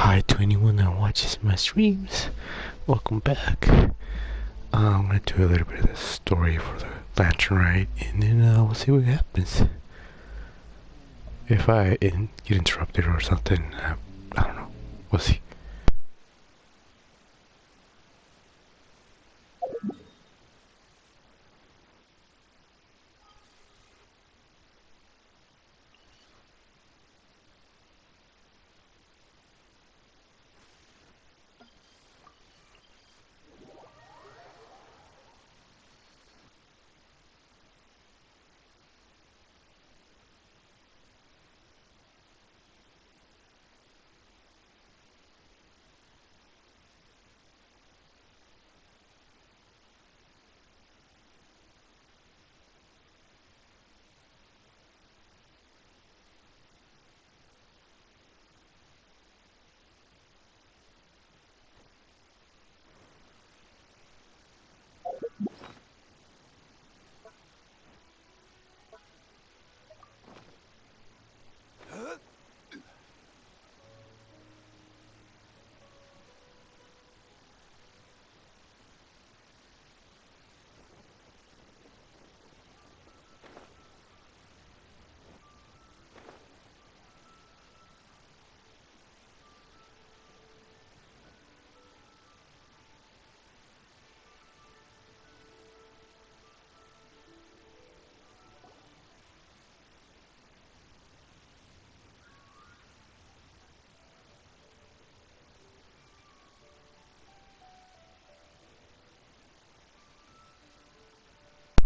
Hi to anyone that watches my streams. Welcome back. I'm gonna do a little bit of the story for the Lantern Rite, and then we'll see what happens. If I get interrupted or something, I don't know. We'll see.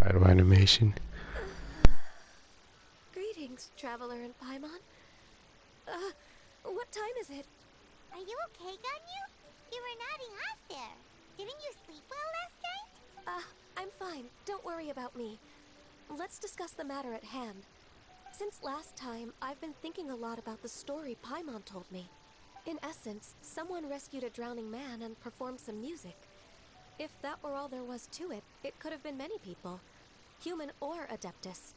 Out animation. Greetings, traveler in Paimon. What time is it? Are you okay, Ganyu? You were nodding off there. Didn't you sleep well last night? I'm fine. Don't worry about me. Let's discuss the matter at hand. Since last time, I've been thinking a lot about the story Paimon told me. In essence, someone rescued a drowning man and performed some music. If that were all there was to it, it could have been many people, human or Adeptus.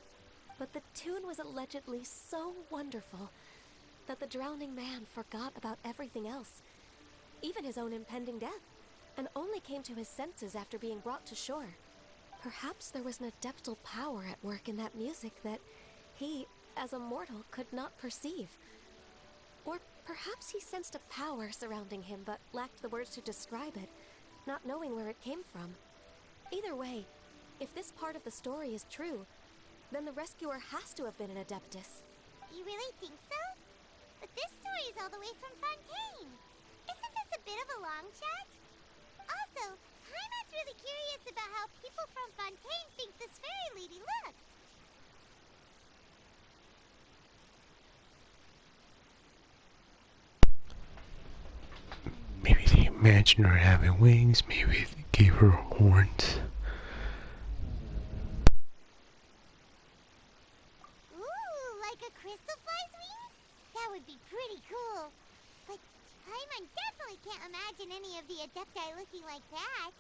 But the tune was allegedly so wonderful that the drowning man forgot about everything else, even his own impending death, and only came to his senses after being brought to shore. Perhaps there was an adeptal power at work in that music that he, as a mortal, could not perceive. Or perhaps he sensed a power surrounding him but lacked the words to describe it, not knowing where it came from. Either way, if this part of the story is true, then the rescuer has to have been an Adeptus. You really think so? But this story is all the way from Fontaine. Isn't this a bit of a long shot? Also, Paimon's really curious about how people from Fontaine think this fairy lady looked. Maybe they imagined her having wings. Maybe they gave her horns. Ooh, like a crystal fly's wings? That would be pretty cool. But Paimon definitely can't imagine any of the Adepti looking like that.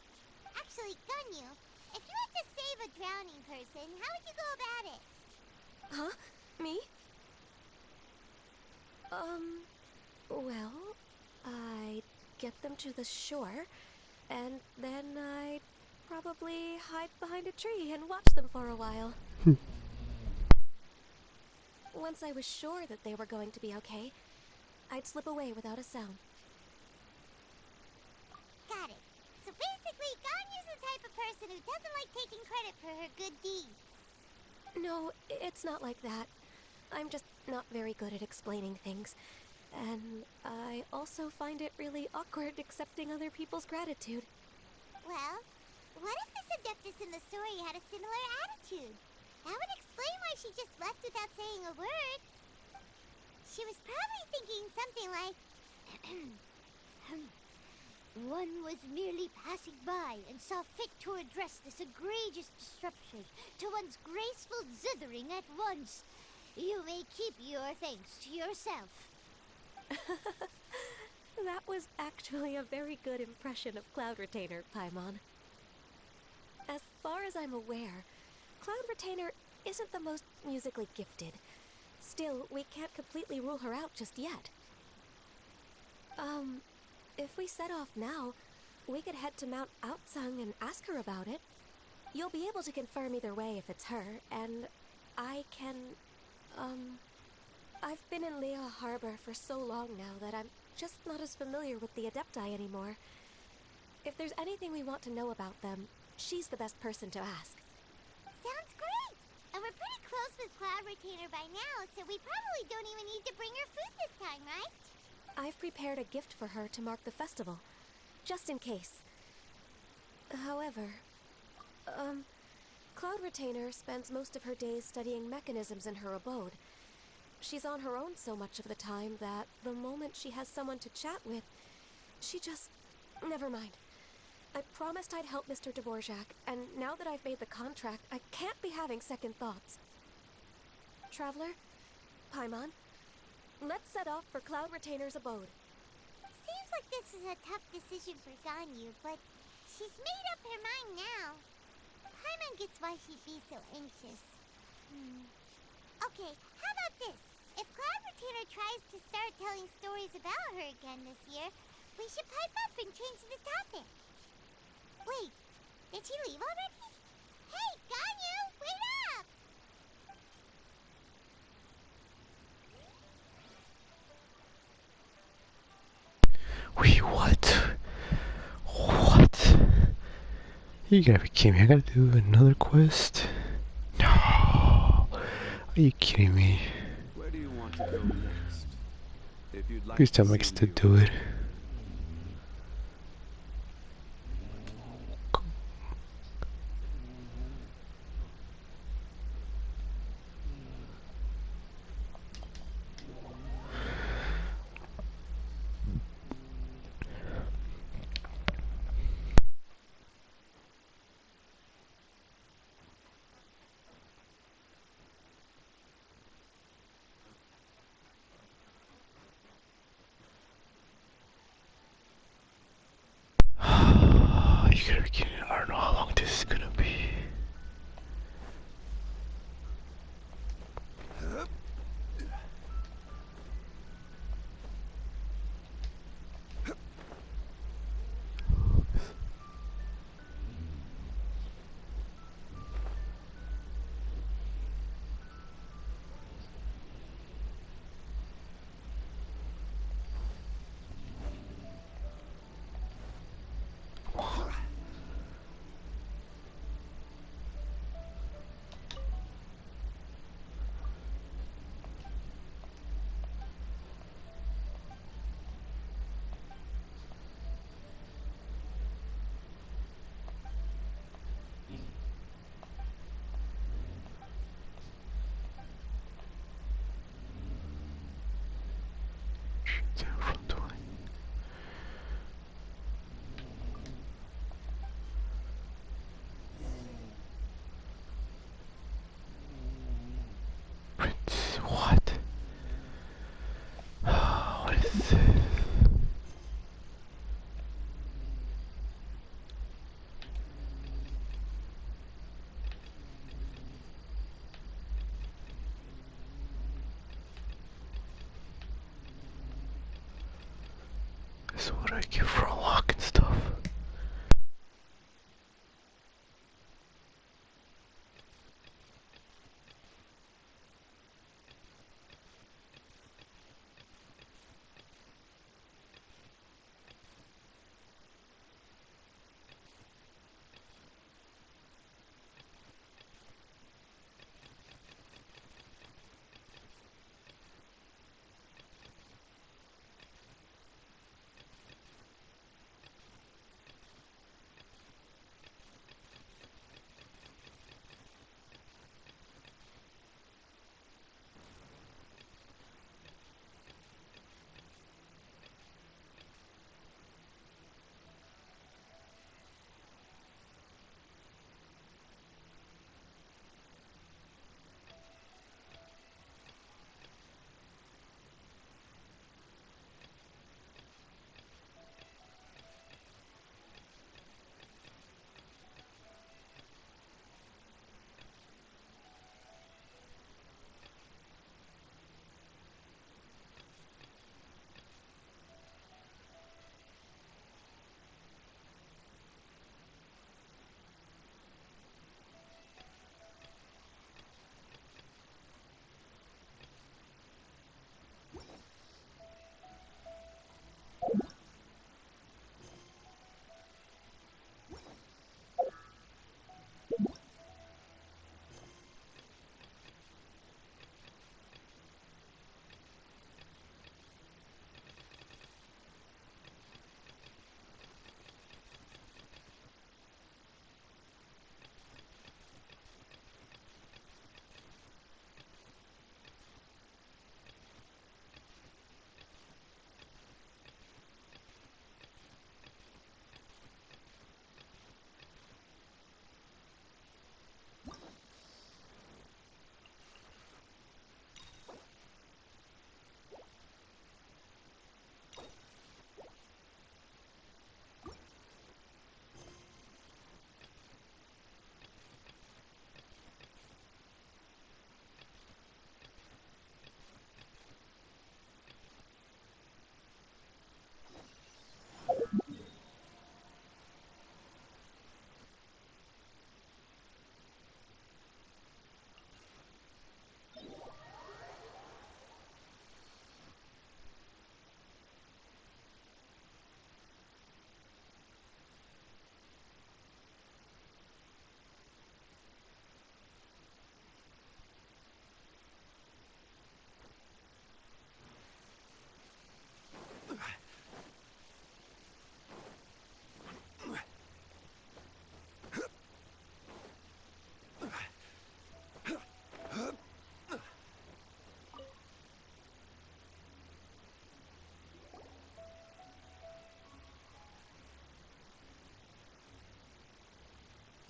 Actually, Ganyu, if you had to save a drowning person, how would you go about it? Huh? Me? Well, I'd get them to the shore, and then I'd probably hide behind a tree and watch them for a while. Once I was sure that they were going to be okay, I'd slip away without a sound. Got it. So basically, Ganyu's the type of person who doesn't like taking credit for her good deeds. No, it's not like that. I'm just not very good at explaining things. And I also find it really awkward accepting other people's gratitude. Well, what if this Adeptus in the story had a similar attitude? That would explain why she just left without saying a word. She was probably thinking something like, one was merely passing by and saw fit to address this egregious disruption to one's graceful zithering at once. You may keep your thanks to yourself. That was actually a very good impression of Cloud Retainer, Paimon. As far as I'm aware, Cloud Retainer isn't the most musically gifted. Still, we can't completely rule her out just yet. If we set off now, we could head to Mount Outsung and ask her about it. You'll be able to confirm either way if it's her, and I can, I've been in Lea Harbor for so long now that I'm just not as familiar with the Adepti anymore. If there's anything we want to know about them, she's the best person to ask. Sounds great! And we're pretty close with Cloud Retainer by now, so we probably don't even need to bring her food this time, right? I've prepared a gift for her to mark the festival, just in case. However, Cloud Retainer spends most of her days studying mechanisms in her abode. She's on her own so much of the time that the moment she has someone to chat with, she just... Never mind. I promised I'd help Mr. Dvorak, and now that I've made the contract, I can't be having second thoughts. Traveler, Paimon, let's set off for Cloud Retainer's abode. Seems like this is a tough decision for Ganyu, but she's made up her mind now. Paimon gets why she'd be so anxious. Okay, how about this? If Cloud Retainer tries to start telling stories about her again this year, we should pipe up and change the topic. Wait, did she leave already? Hey, Ganyu, wait up! Wait, what? What? You gotta be kidding me. I gotta do another quest? No. Are you kidding me? Where do you want to go next? If you'd like Please to tell me I see can still new- do it. You gotta be kidding me. I don't know how long this is gonna be. Shit, front door. Prince, what? What is this? This is what I get for unlocking stuff.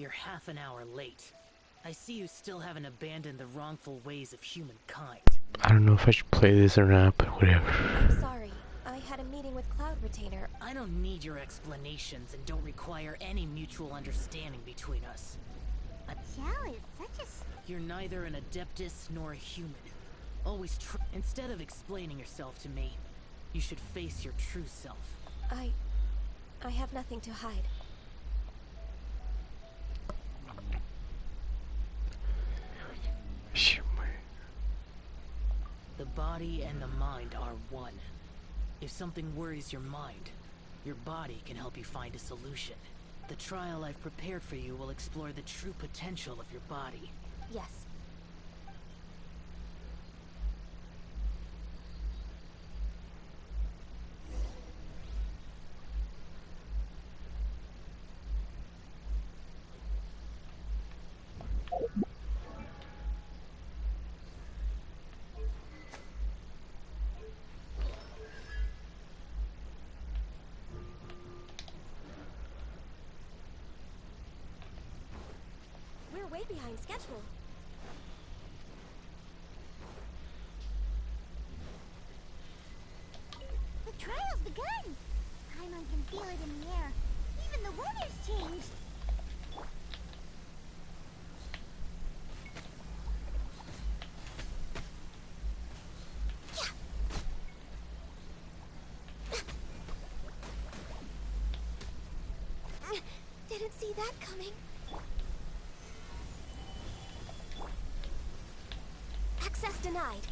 You're half an hour late. I see you still haven't abandoned the wrongful ways of humankind. I don't know if I should play this or not, but whatever. I'm sorry. I had a meeting with Cloud Retainer. I don't need your explanations and don't require any mutual understanding between us. Xiao is such a... You're neither an Adeptus nor a human. Always instead of explaining yourself to me, you should face your true self. I have nothing to hide. The body and the mind are one. If something worries your mind, your body can help you find a solution. The trial I've prepared for you will explore the true potential of your body. Yes. We're way behind schedule. The trial's begun! Paimon can feel it in the air. Even the weather's changed. Didn't see that coming. Access denied.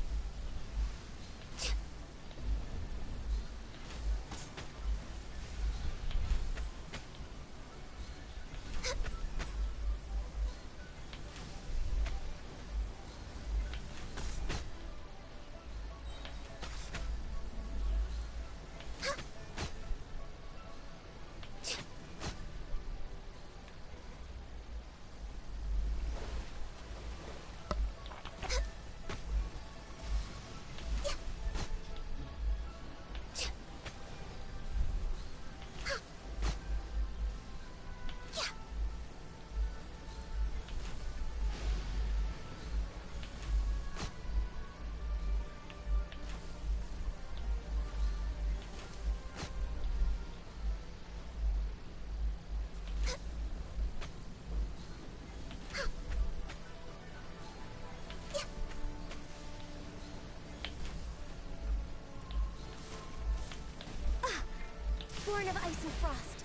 Born of ice and frost.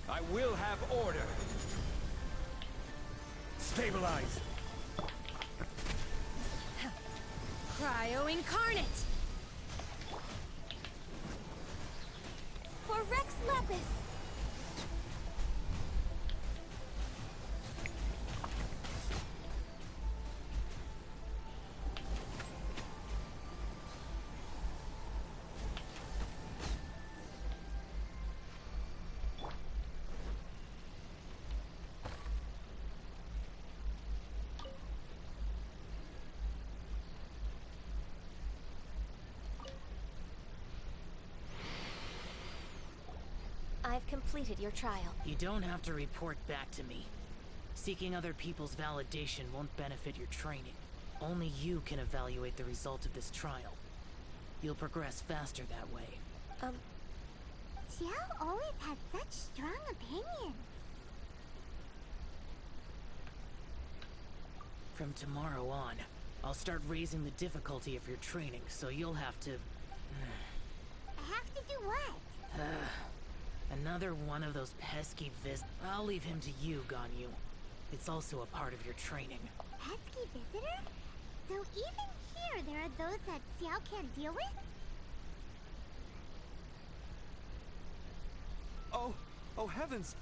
I will have order. Stabilize. Cryo Incarnate! For Rex Lapis! I've completed your trial. You don't have to report back to me. Seeking other people's validation won't benefit your training. Only you can evaluate the result of this trial. You'll progress faster that way. Xiao always had such strong opinions. From tomorrow on, I'll start raising the difficulty of your training, so you'll have to... I have to do what? Another one of those pesky I'll leave him to you, Ganyu. It's also a part of your training. Pesky visitor? So even here there are those that Xiao can't deal with? Oh heavens!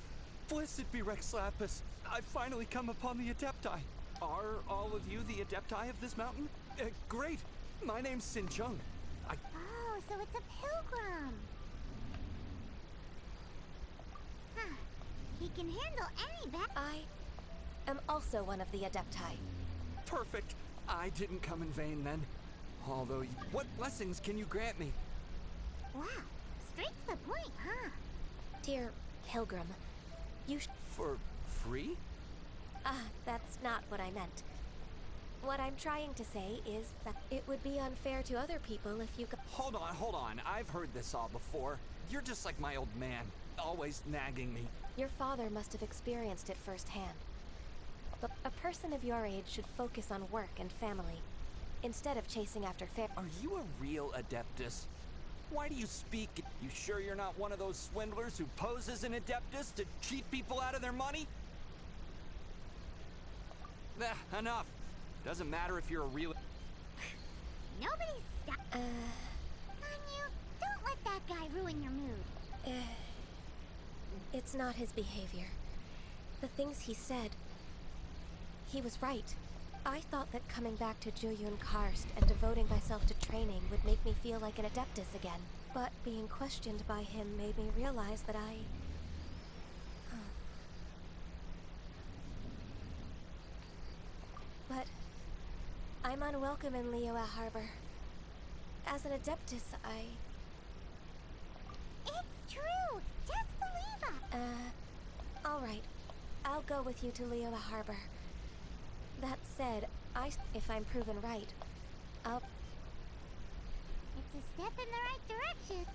Blessed be Rex Lapis! I've finally come upon the Adepti. Are all of you the Adepti of this mountain? Great! My name's Sin Chung. Oh, so it's a pilgrim. Huh. He can handle any I am also one of the Adepti. Perfect! I didn't come in vain then. Although, what blessings can you grant me? Wow, straight to the point, huh? Dear Pilgrim, you For free? that's not what I meant. What I'm trying to say is that it would be unfair to other people if you Hold on. I've heard this all before. You're just like my old man, always nagging me. Your father must have experienced it firsthand. But a person of your age should focus on work and family, instead of chasing after fair. Are you a real Adeptus? Why do you speak? You sure you're not one of those swindlers who poses an Adeptus to cheat people out of their money? Enough. Doesn't matter if you're a real... Nobody's stop. Ganyu, don't let that guy ruin your mood. It's not his behavior. The things he said... He was right. I thought that coming back to Juyun Karst and devoting myself to training would make me feel like an Adeptus again. But being questioned by him made me realize that But I'm unwelcome in Liyue Harbor. As an Adeptus, It's true. Just believe us. all right. I'll go with you to Liyue Harbor. That said, if I'm proven right, It's a step in the right direction.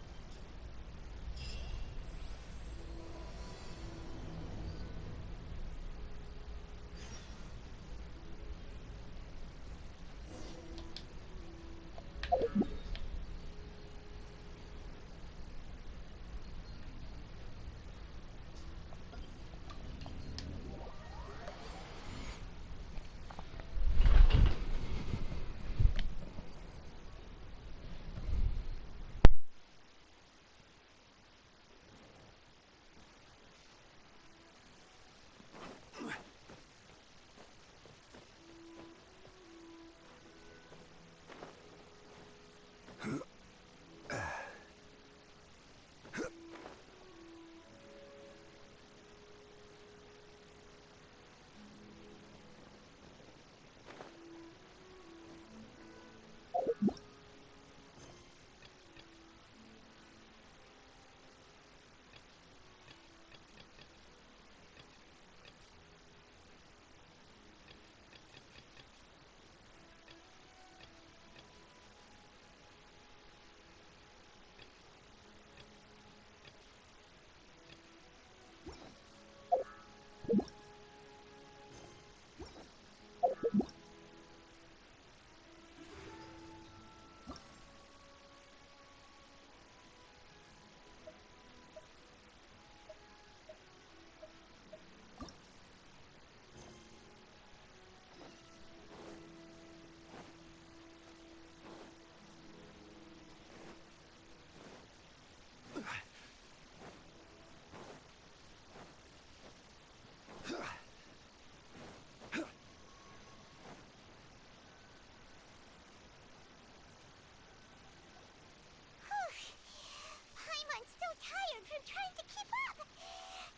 Paimon's so tired from trying to keep up.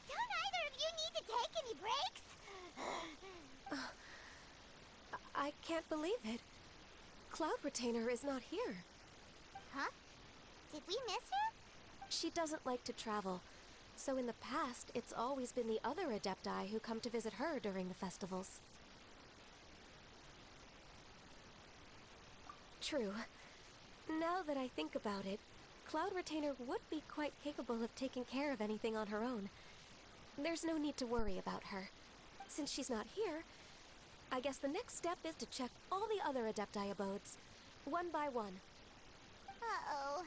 Don't either of you need to take any breaks? I can't believe it. Cloud Retainer is not here. Huh? Did we miss her? She doesn't like to travel, so in the past, it's always been the other Adepti who come to visit her during the festivals. True. Now that I think about it, Cloud Retainer would be quite capable of taking care of anything on her own. There's no need to worry about her. Since she's not here, I guess the next step is to check all the other Adepti abodes, one by one. Uh-oh.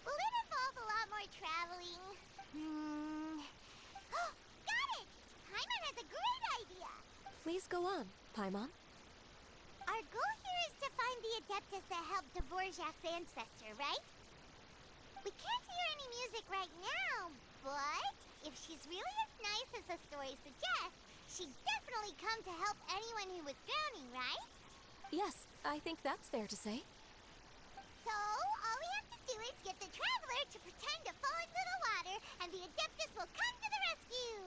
Will it involve a lot more traveling? Oh, got it! Paimon has a great idea! Please go on, Paimon. Our goal here is to find the Adeptus that helped Dvorak's ancestor, right? We can't hear any music right now, but if she's really as nice as the story suggests, she'd definitely come to help anyone who was drowning, right? Yes, I think that's fair to say. So, all we have to do is get the Traveler to pretend to fall into the water, and the Adeptus will come to the rescue!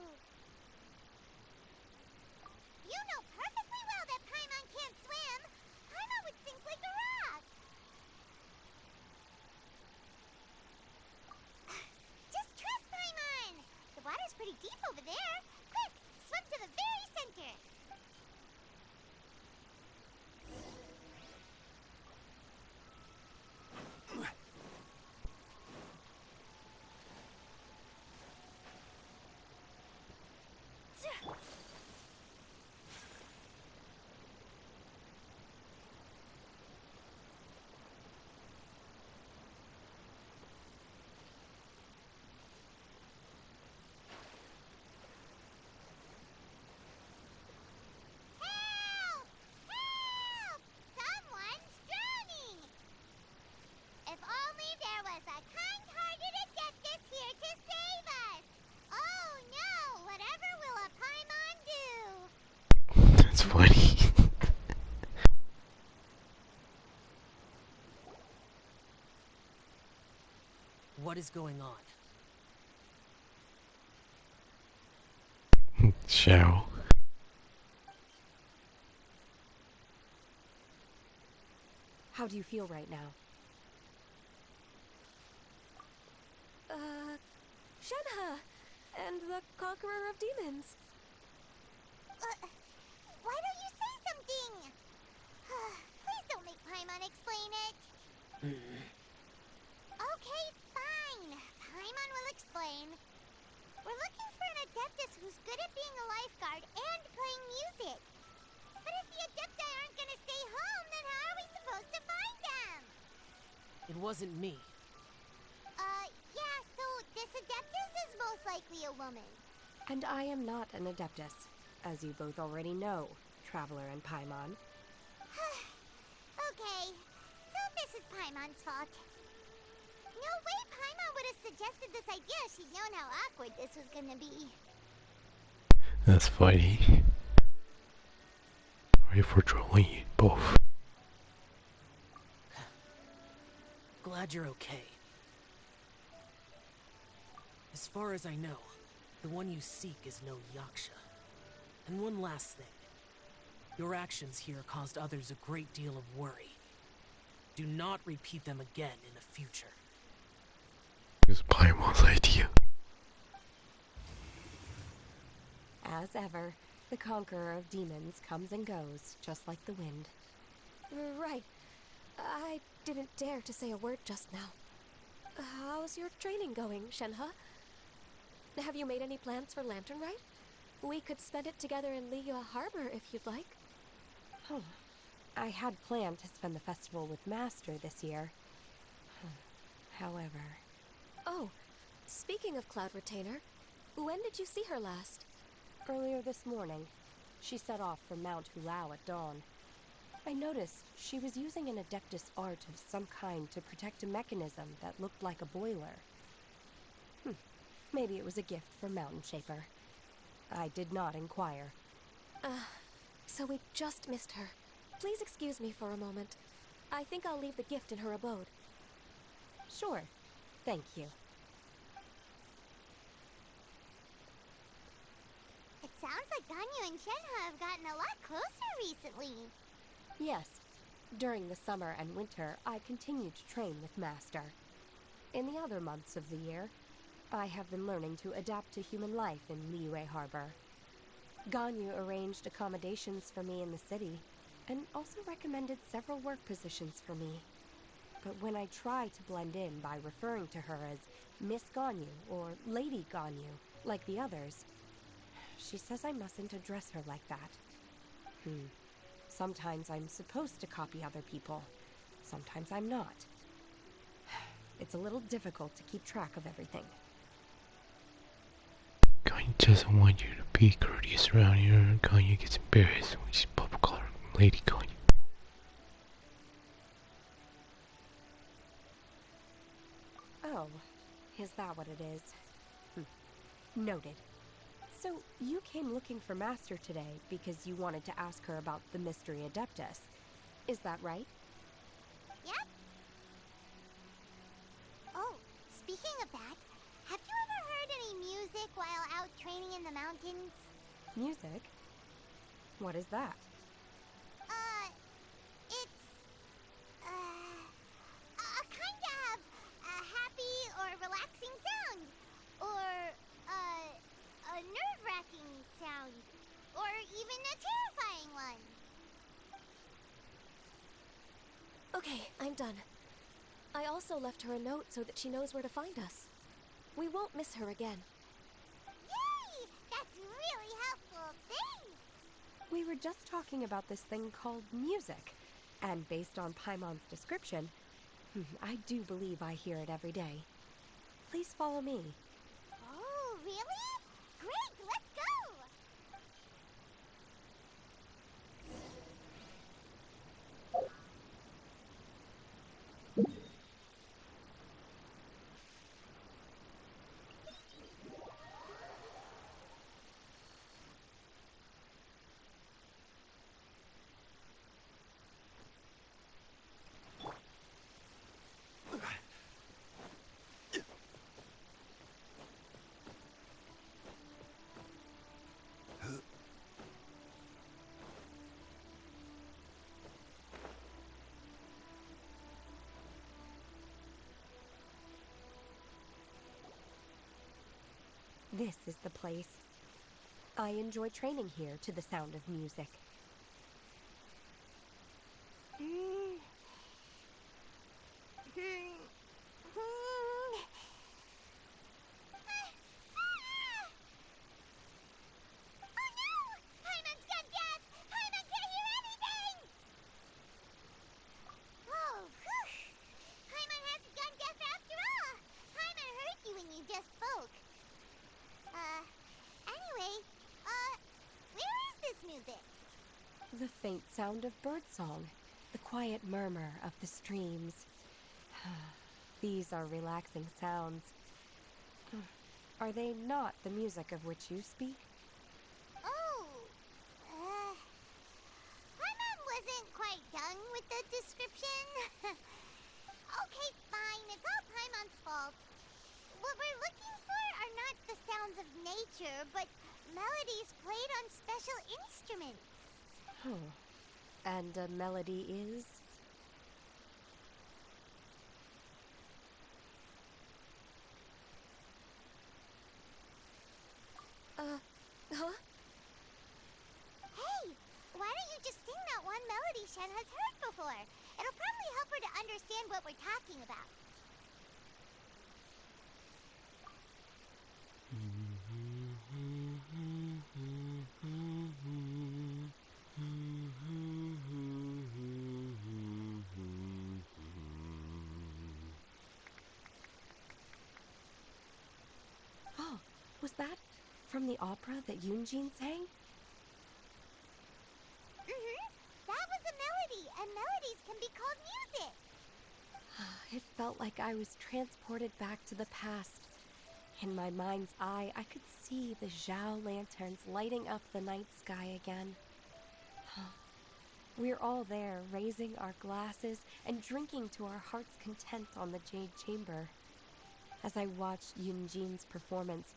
You know perfectly well that Paimon can't swim! Paimon would sink like a rock! Just trust Paimon! The water's pretty deep over there. Quick, swim to the very center! Help! Help! Someone's drowning! If only there was a kind-hearted Adeptus here to save us! Oh no! Whatever will a Paimon do? That's funny. What is going on? Shadow. How do you feel right now? Shenhe! And the Conqueror of Demons. Why don't you say something? Please don't make Paimon explain it. Okay, fine. Paimon will explain. We're looking for an Adeptus who's good at being a lifeguard and playing music. But if the Adepti aren't gonna stay home, then how are we supposed to find them? It wasn't me. Yeah, so this Adeptus is most likely a woman. And I am not an Adeptus, as you both already know, Traveler and Paimon. Okay, so this is Paimon's fault. No way Paimon would have suggested this idea if she'd known how awkward this was gonna be. That's funny. Sorry for trolling you both. Glad you're okay. As far as I know, the one you seek is no Yaksha. And one last thing. Your actions here caused others a great deal of worry. Do not repeat them again in the future. It was Paimon's idea. As ever, the Conqueror of Demons comes and goes, just like the wind. Right. I didn't dare to say a word just now. How's your training going, Shenhe? Have you made any plans for Lantern Rite? We could spend it together in Liyue Harbor if you'd like. Oh, I had planned to spend the festival with Master this year. However... Oh, speaking of Cloud Retainer, when did you see her last? Earlier this morning. She set off for Mount Hulao at dawn. I noticed she was using an Adeptus art of some kind to protect a mechanism that looked like a boiler. Maybe it was a gift from Mountain Shaper. I did not inquire. So we just missed her. Please excuse me for a moment. I think I'll leave the gift in her abode. Sure. Thank you. It sounds like Ganyu and Shenhe have gotten a lot closer recently. Yes. During the summer and winter, I continued to train with Master. In the other months of the year, I have been learning to adapt to human life in Liyue Harbor. Ganyu arranged accommodations for me in the city, and also recommended several work positions for me. But when I try to blend in by referring to her as Miss Ganyu or Lady Ganyu, like the others, she says I mustn't address her like that. Sometimes I'm supposed to copy other people. Sometimes I'm not. It's a little difficult to keep track of everything. Kanye doesn't want you to be courteous around here. Kanye gets embarrassed when she's pop color Lady Kanye. Oh, is that what it is? Noted. So, you came looking for Master today because you wanted to ask her about the Mystery Adeptus. Is that right? Yep. Oh, speaking of that, have you ever heard any music while out training in the mountains? Music? What is that? It's, a kind of a happy or relaxing sound. Or, a nerve-wracking sound. Or even a terrifying one. Okay, I'm done. I also left her a note so that she knows where to find us. We won't miss her again. Yay! That's really helpful. Thanks! We were just talking about this thing called music. And based on Paimon's description, I do believe I hear it every day. Please follow me. Oh, really? Great, let's go! This is the place. I enjoy training here to the sound of music. The faint sound of birdsong, the quiet murmur of the streams. These are relaxing sounds. Are they not the music of which you speak? Oh, my mom wasn't quite done with the description. Okay, fine, it's all Paimon's fault. What we're looking for are not the sounds of nature, but melodies played on special instruments. Oh, and a melody is? Huh? Hey, why don't you just sing that one melody Shen has heard before? It'll probably help her to understand what we're talking about. Oh, was that from the opera that Yoonjin sang? That was a melody, and melodies can be called music. It felt like I was transported back to the past. In my mind's eye, I could see the Zhao lanterns lighting up the night sky again. We're all there, raising our glasses and drinking to our heart's content on the Jade Chamber. As I watched Yoonjin's performance,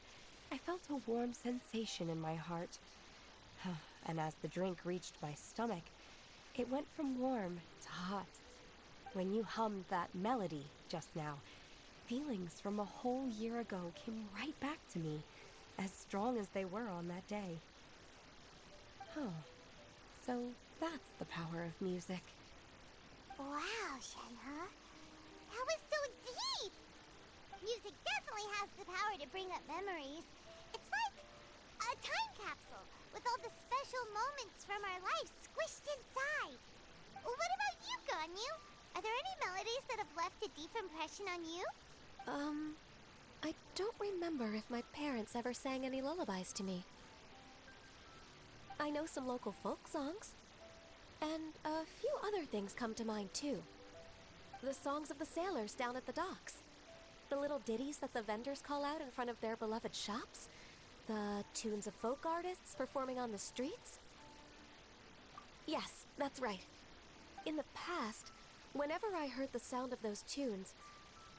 I felt a warm sensation in my heart. And as the drink reached my stomach, it went from warm to hot. When you hummed that melody just now, feelings from a whole year ago came right back to me, as strong as they were on that day. So that's the power of music. Wow, Shenhe. That was so deep! Music definitely has the power to bring up memories. It's like a time capsule, with all the special moments from our lives squished inside. What about you, Ganyu? Are there any melodies that have left a deep impression on you? I don't remember if my parents ever sang any lullabies to me. I know some local folk songs, and a few other things come to mind too. The songs of the sailors down at the docks, the little ditties that the vendors call out in front of their beloved shops, the tunes of folk artists performing on the streets. Yes, that's right. In the past, whenever I heard the sound of those tunes,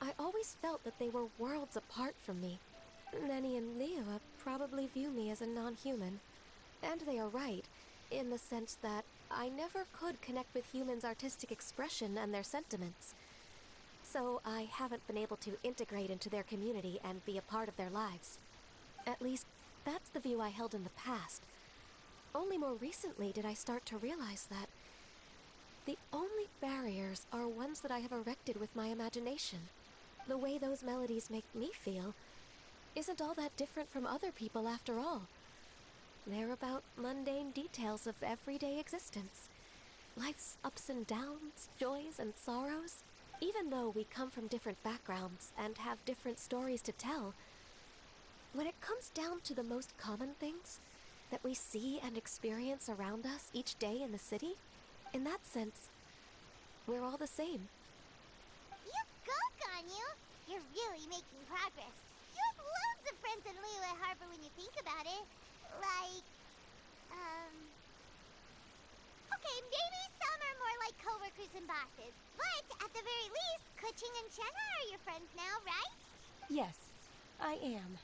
I always felt that they were worlds apart from me. Nenny and Leah probably view me as a non-human. And they are right, in the sense that I never could connect with humans' artistic expression and their sentiments. So I haven't been able to integrate into their community and be a part of their lives. At least, that's the view I held in the past. Only more recently did I start to realize that the only barriers are ones that I have erected with my imagination. The way those melodies make me feel isn't all that different from other people after all. They're about mundane details of everyday existence. Life's ups and downs, joys and sorrows. Even though we come from different backgrounds and have different stories to tell, when it comes down to the most common things that we see and experience around us each day in the city, in that sense, we're all the same. You go, Ganyu! You're really making progress. You have loads of friends in Liyue Harbor when you think about it. Like, okay, maybe some are more like coworkers and bosses. But at the very least, Kuching and Chenna are your friends now, right? Yes, I am.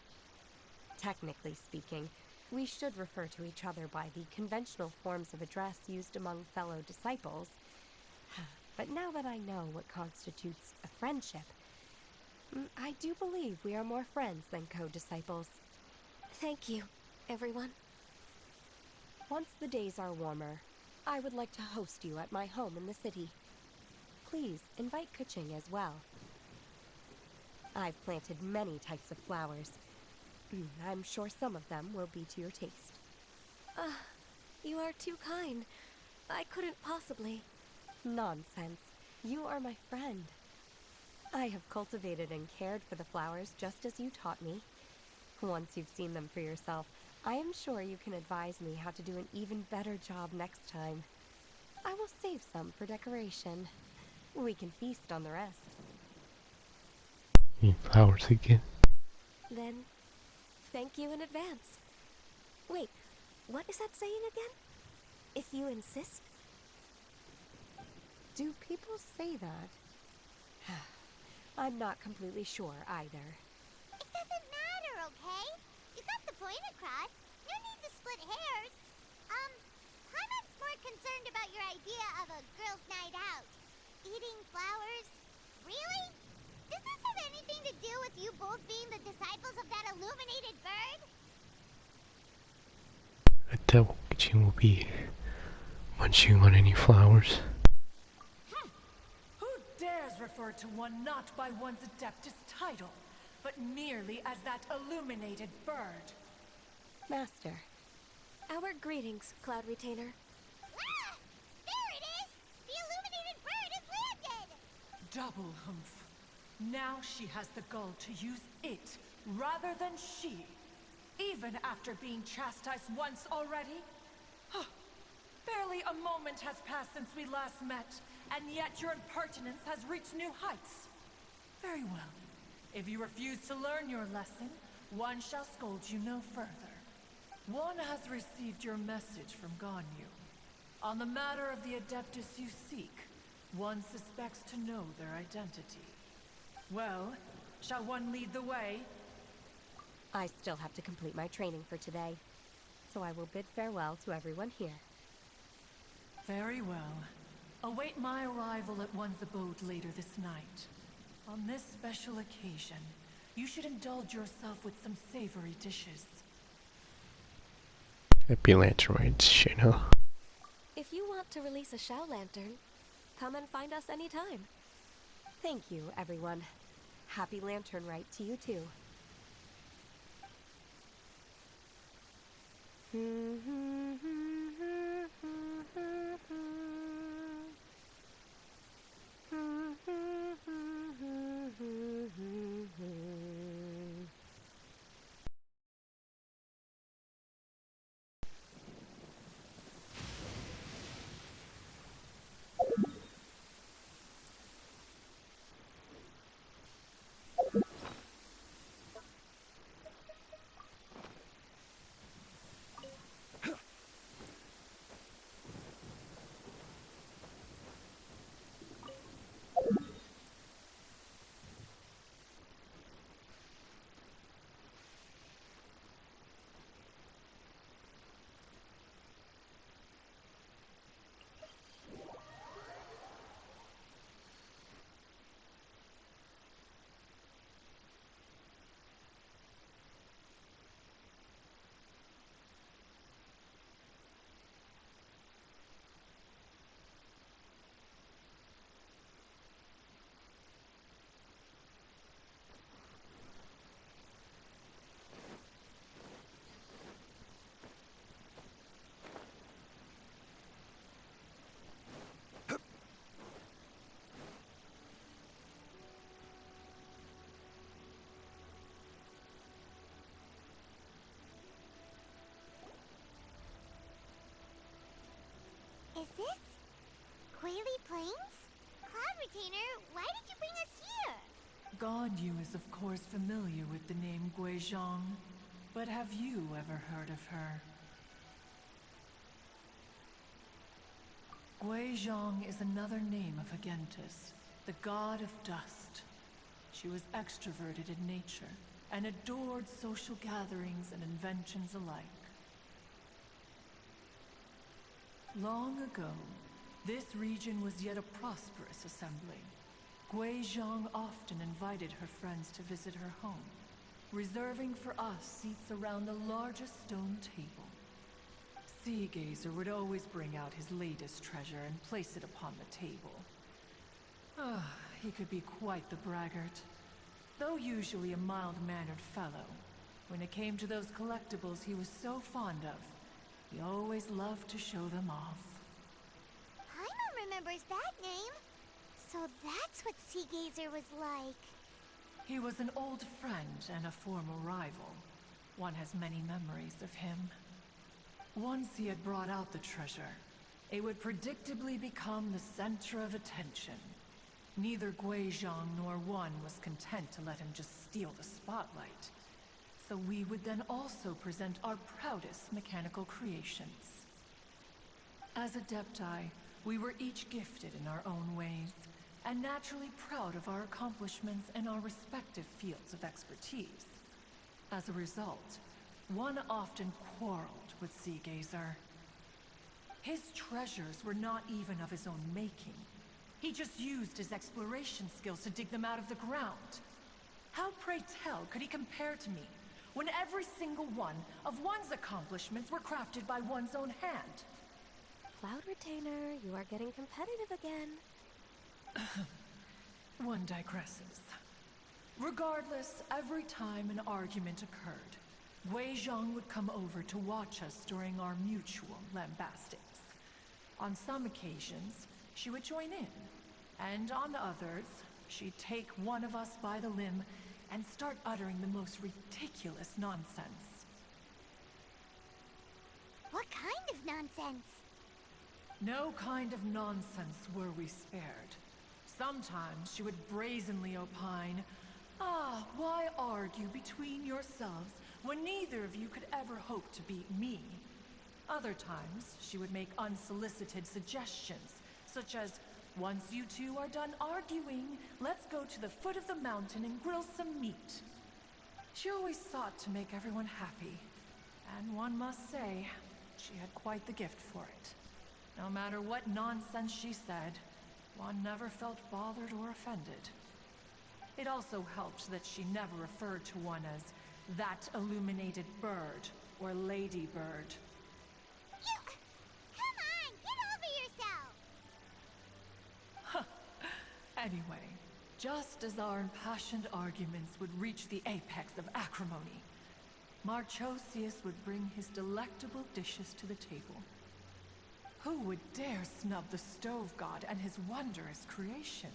Technically speaking, we should refer to each other by the conventional forms of address used among fellow disciples. But now that I know what constitutes a friendship, I do believe we are more friends than co-disciples. Thank you, everyone. Once the days are warmer, I would like to host you at my home in the city. Please invite Kuching as well. I've planted many types of flowers. I'm sure some of them will be to your taste. You are too kind. I couldn't possibly. Nonsense. You are my friend. I have cultivated and cared for the flowers just as you taught me. Once you've seen them for yourself, I am sure you can advise me how to do an even better job next time. I will save some for decoration. We can feast on the rest. Need flowers again? Then, thank you in advance. Wait, what is that saying again? If you insist? Do people say that? I'm not completely sure either. It doesn't matter, okay? You got the point across. No need to split hairs. Paimon's more concerned about your idea of a girls' night out. Eating flowers? Really? Does this have anything to do with you both being the disciples of that illuminated bird? I doubt Kuching will be munching on any flowers. Who dares refer to one not by one's Adeptus title, but merely as that illuminated bird? Master. Our greetings, Cloud Retainer. Ah! There it is! The illuminated bird has landed! Double humph. Now she has the gall to use it rather than she. Even after being chastised once already? Barely a moment has passed since we last met, and yet your impertinence has reached new heights. Very well. If you refuse to learn your lesson, one shall scold you no further. One has received your message from Ganyu. On the matter of the Adeptus you seek, one suspects to know their identity. Well, shall one lead the way? I still have to complete my training for today, so I will bid farewell to everyone here. Very well. Await my arrival at one's abode later this night. On this special occasion, you should indulge yourself with some savory dishes. Happy Lantern Rite, Shayna. If you want to release a Shao Lantern, come and find us anytime. Thank you, everyone. Happy Lantern Rite to you too. Is this Quaily Plains? Cloud Retainer, why did you bring us here? Ganyu is of course familiar with the name Guizhong, but have you ever heard of her? Guizhong is another name of Agentis, the god of dust. She was extroverted in nature and adored social gatherings and inventions alike. Long ago, this region was yet a prosperous assembly. Guizhong often invited her friends to visit her home, reserving for us seats around the largest stone table. Sea Gazer would always bring out his latest treasure and place it upon the table. He could be quite the braggart. Though usually a mild-mannered fellow, when it came to those collectibles he was so fond of, he always loved to show them off. Paimon remembers that name. So that's what Sea Gazer was like. He was an old friend and a former rival. One has many memories of him. Once he had brought out the treasure, it would predictably become the center of attention. Neither Guizhong nor one was content to let him just steal the spotlight. So we would then also present our proudest mechanical creations. As Adepti, we were each gifted in our own ways, and naturally proud of our accomplishments in our respective fields of expertise. As a result, one often quarreled with Sea Gazer. His treasures were not even of his own making. He just used his exploration skills to dig them out of the ground. How, pray tell, could he compare to me, when every single one of one's accomplishments were crafted by one's own hand? Cloud Retainer, you are getting competitive again. One digresses. Regardless, every time an argument occurred, Guizhong would come over to watch us during our mutual lambastings. On some occasions, she would join in, and on others, she'd take one of us by the limb and start uttering the most ridiculous nonsense. What kind of nonsense? No kind of nonsense were we spared. Sometimes she would brazenly opine, why argue between yourselves when neither of you could ever hope to beat me? Other times, she would make unsolicited suggestions, such as, once you two are done arguing, let's go to the foot of the mountain and grill some meat. She always sought to make everyone happy, and one must say, she had quite the gift for it. No matter what nonsense she said, one never felt bothered or offended. It also helped that she never referred to one as that illuminated bird or lady bird. You... Come on, get over yourself! Anyway, just as our impassioned arguments would reach the apex of acrimony, Marchosius would bring his delectable dishes to the table. Who would dare snub the stove god and his wondrous creations?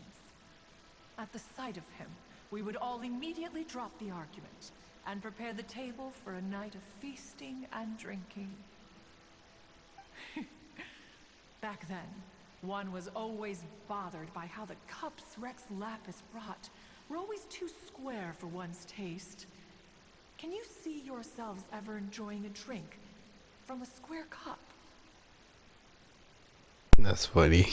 At the sight of him, we would all immediately drop the argument and prepare the table for a night of feasting and drinking. Back then, one was always bothered by how the cups Rex Lapis brought were always too square for one's taste. Can you see yourselves ever enjoying a drink from a square cup? That's funny.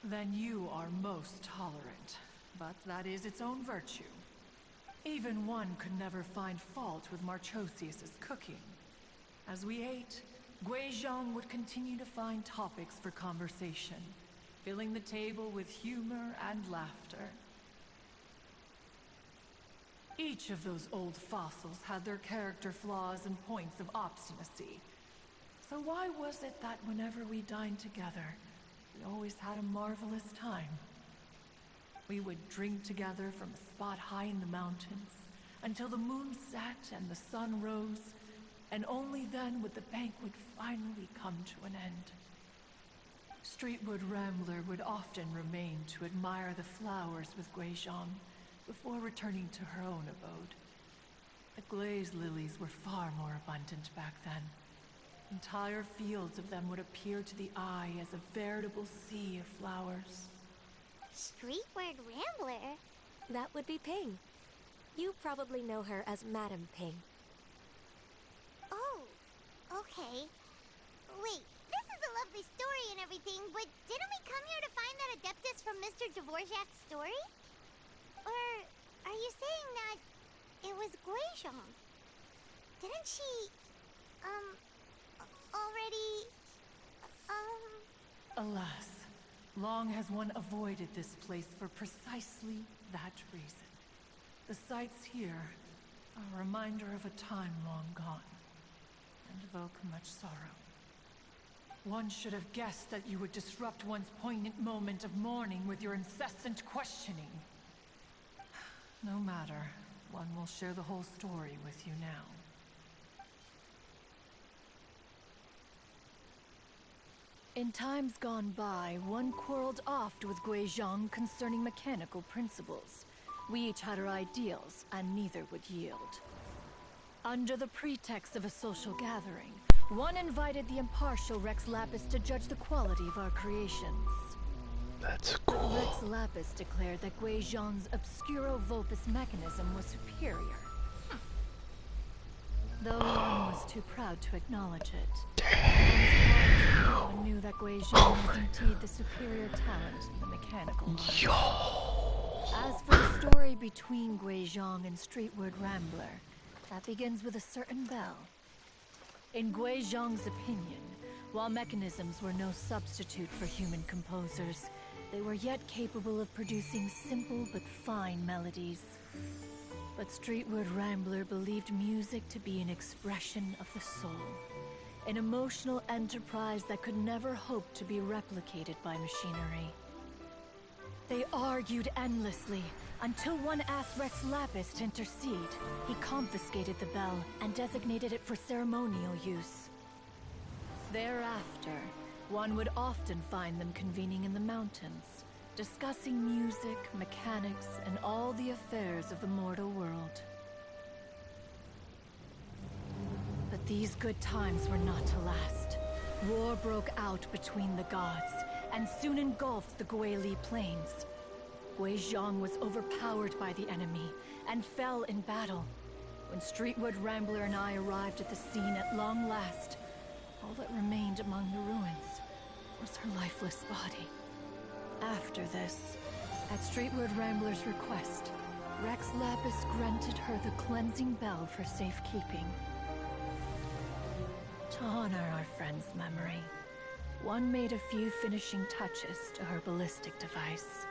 Then you are most tolerant, but that is its own virtue. Even one could never find fault with Marchosius's cooking. As we ate, Guizhong would continue to find topics for conversation, filling the table with humor and laughter. Each of those old fossils had their character flaws and points of obstinacy. So why was it that whenever we dined together, we always had a marvelous time? We would drink together from a spot high in the mountains until the moon set and the sun rose, and only then would the banquet finally come to an end. Streetwood Rambler would often remain to admire the flowers with Guizhong before returning to her own abode. The glazed lilies were far more abundant back then. Entire fields of them would appear to the eye as a veritable sea of flowers. Streetward Rambler? That would be Ping. You probably know her as Madam Ping. Oh, okay. Wait, this is a lovely story and everything, but didn't we come here to find that Adeptus from Mr. Dvorak's story? Or are you saying that it was Guizhong? Didn't she, already, Alas, long has one avoided this place for precisely that reason. The sights here are a reminder of a time long gone, and evoke much sorrow. One should have guessed that you would disrupt one's poignant moment of mourning with your incessant questioning. No matter, one will share the whole story with you now. In times gone by, one quarreled oft with Guizhong concerning mechanical principles. We each had our ideals, and neither would yield. Under the pretext of a social gathering, one invited the impartial Rex Lapis to judge the quality of our creations. That's But cool. Rex Lapis declared that Guizhong's Obscuro Vulpus mechanism was superior. Though one was too proud to acknowledge it, one knew that Guizhong was indeed the superior talent in the mechanical arts. As for the story between Guizhong and Streetward Rambler, that begins with a certain bell. In Guizhong's opinion, while mechanisms were no substitute for human composers, they were yet capable of producing simple but fine melodies. But Streetward Rambler believed music to be an expression of the soul, an emotional enterprise that could never hope to be replicated by machinery. They argued endlessly, until one asked Rex Lapis to intercede. He confiscated the bell and designated it for ceremonial use. Thereafter, one would often find them convening in the mountains, discussing music, mechanics, and all the affairs of the mortal world. But these good times were not to last. War broke out between the gods, and soon engulfed the Guili Plains. Guizhong was overpowered by the enemy, and fell in battle. When Streetwood Rambler and I arrived at the scene at long last, all that remained among the ruins was her lifeless body. After this, at Streetwood Rambler's request, Rex Lapis granted her the cleansing bell for safekeeping. To honor our friend's memory, one made a few finishing touches to her ballistic device.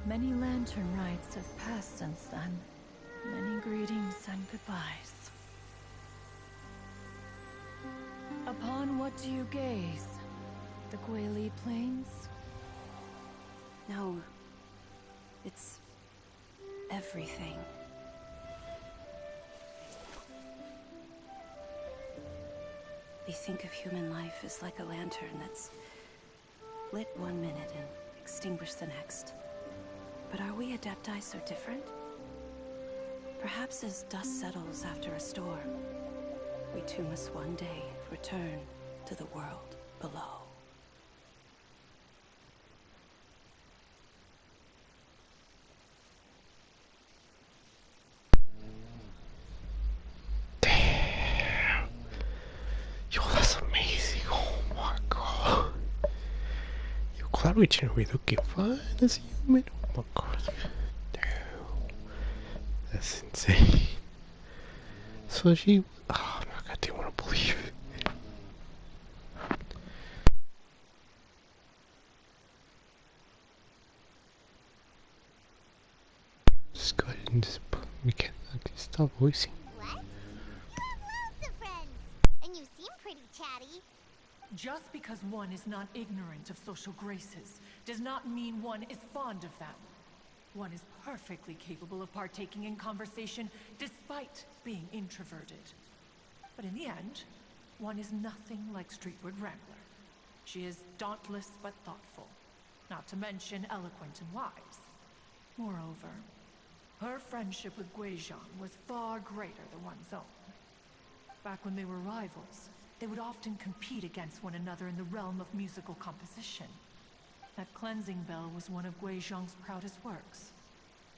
Many lantern rites have passed since then. Many greetings and goodbyes. Upon what do you gaze? The Guili Plains? No. It's everything. We think of human life as like a lantern that's lit one minute and extinguished the next. But are we Adepti so different? Perhaps as dust settles after a storm, we too must one day return to the world below. Damn. Yo, that's amazing. Oh my god. Yo, claro que tiene ruido que fun as human. Oh my god. Damn. That's insane. So she. Oh my god, I didn't want to believe it. Just go ahead and just. We can't stop voicing. What? You have loads of friends, and you seem pretty chatty. Just because one is not ignorant of social graces does not mean one is fond of them. One is perfectly capable of partaking in conversation despite being introverted. But in the end, one is nothing like Streetward Rambler. She is dauntless but thoughtful, not to mention eloquent and wise. Moreover, her friendship with Guizhang was far greater than one's own. Back when they were rivals, they would often compete against one another in the realm of musical composition. That cleansing bell was one of Guizhang's proudest works,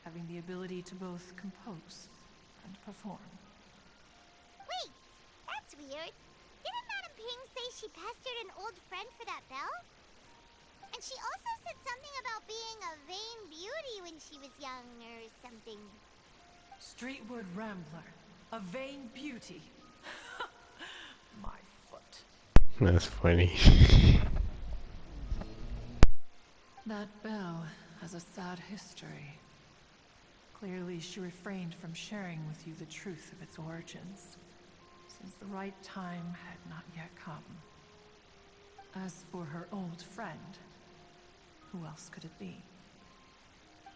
having the ability to both compose and perform. Wait, that's weird. Didn't Madame Ping say she pestered an old friend for that bell? And she also said something about being a vain beauty when she was young or something. Streetward Rambler, a vain beauty. My foot. That's funny. That bell has a sad history. Clearly, she refrained from sharing with you the truth of its origins, since the right time had not yet come. As for her old friend, who else could it be?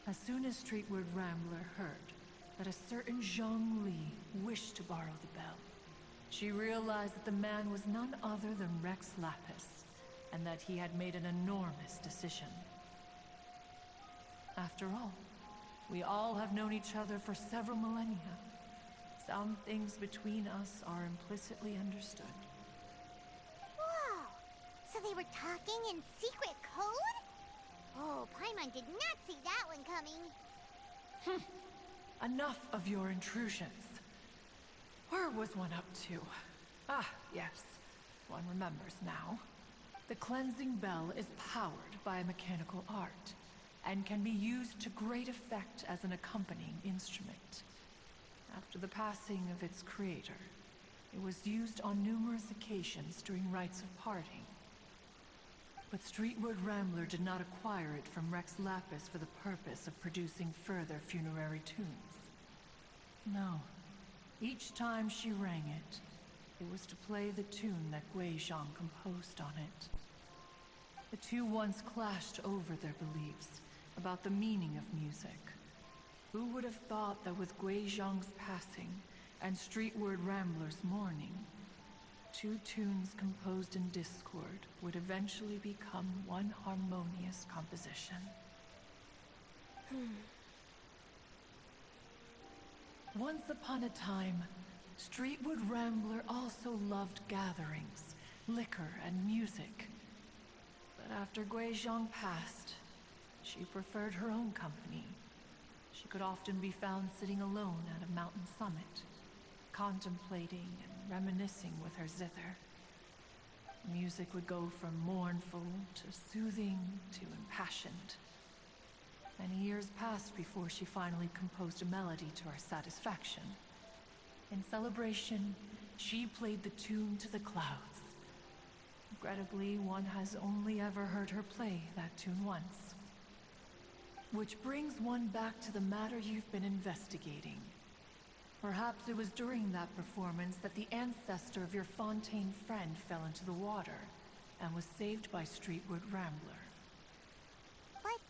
As soon as Streetward Rambler heard that a certain Zhang Li wished to borrow the bell, she realized that the man was none other than Rex Lapis, and that he had made an enormous decision. After all, we all have known each other for several millennia. Some things between us are implicitly understood. Whoa! So they were talking in secret code? Oh, Paimon did not see that one coming. Enough of your intrusions. Where was one up to? Ah, yes. One remembers now. The cleansing bell is powered by a mechanical art, and can be used to great effect as an accompanying instrument. After the passing of its creator, it was used on numerous occasions during rites of parting. But Streetward Rambler did not acquire it from Rex Lapis for the purpose of producing further funerary tunes. No. Each time she rang it, it was to play the tune that Guizhang composed on it. The two once clashed over their beliefs about the meaning of music. Who would have thought that with Guizhang's passing and Streetward Rambler's mourning, two tunes composed in discord would eventually become one harmonious composition? Once upon a time, Streetward Rambler also loved gatherings, liquor, and music. But after Guizhang passed, she preferred her own company. She could often be found sitting alone at a mountain summit, contemplating and reminiscing with her zither. Music would go from mournful to soothing to impassioned. Many years passed before she finally composed a melody to her satisfaction. In celebration, she played the tune to the clouds. Regrettably, one has only ever heard her play that tune once. Which brings one back to the matter you've been investigating. Perhaps it was during that performance that the ancestor of your Fontaine friend fell into the water and was saved by Streetward Rambler. But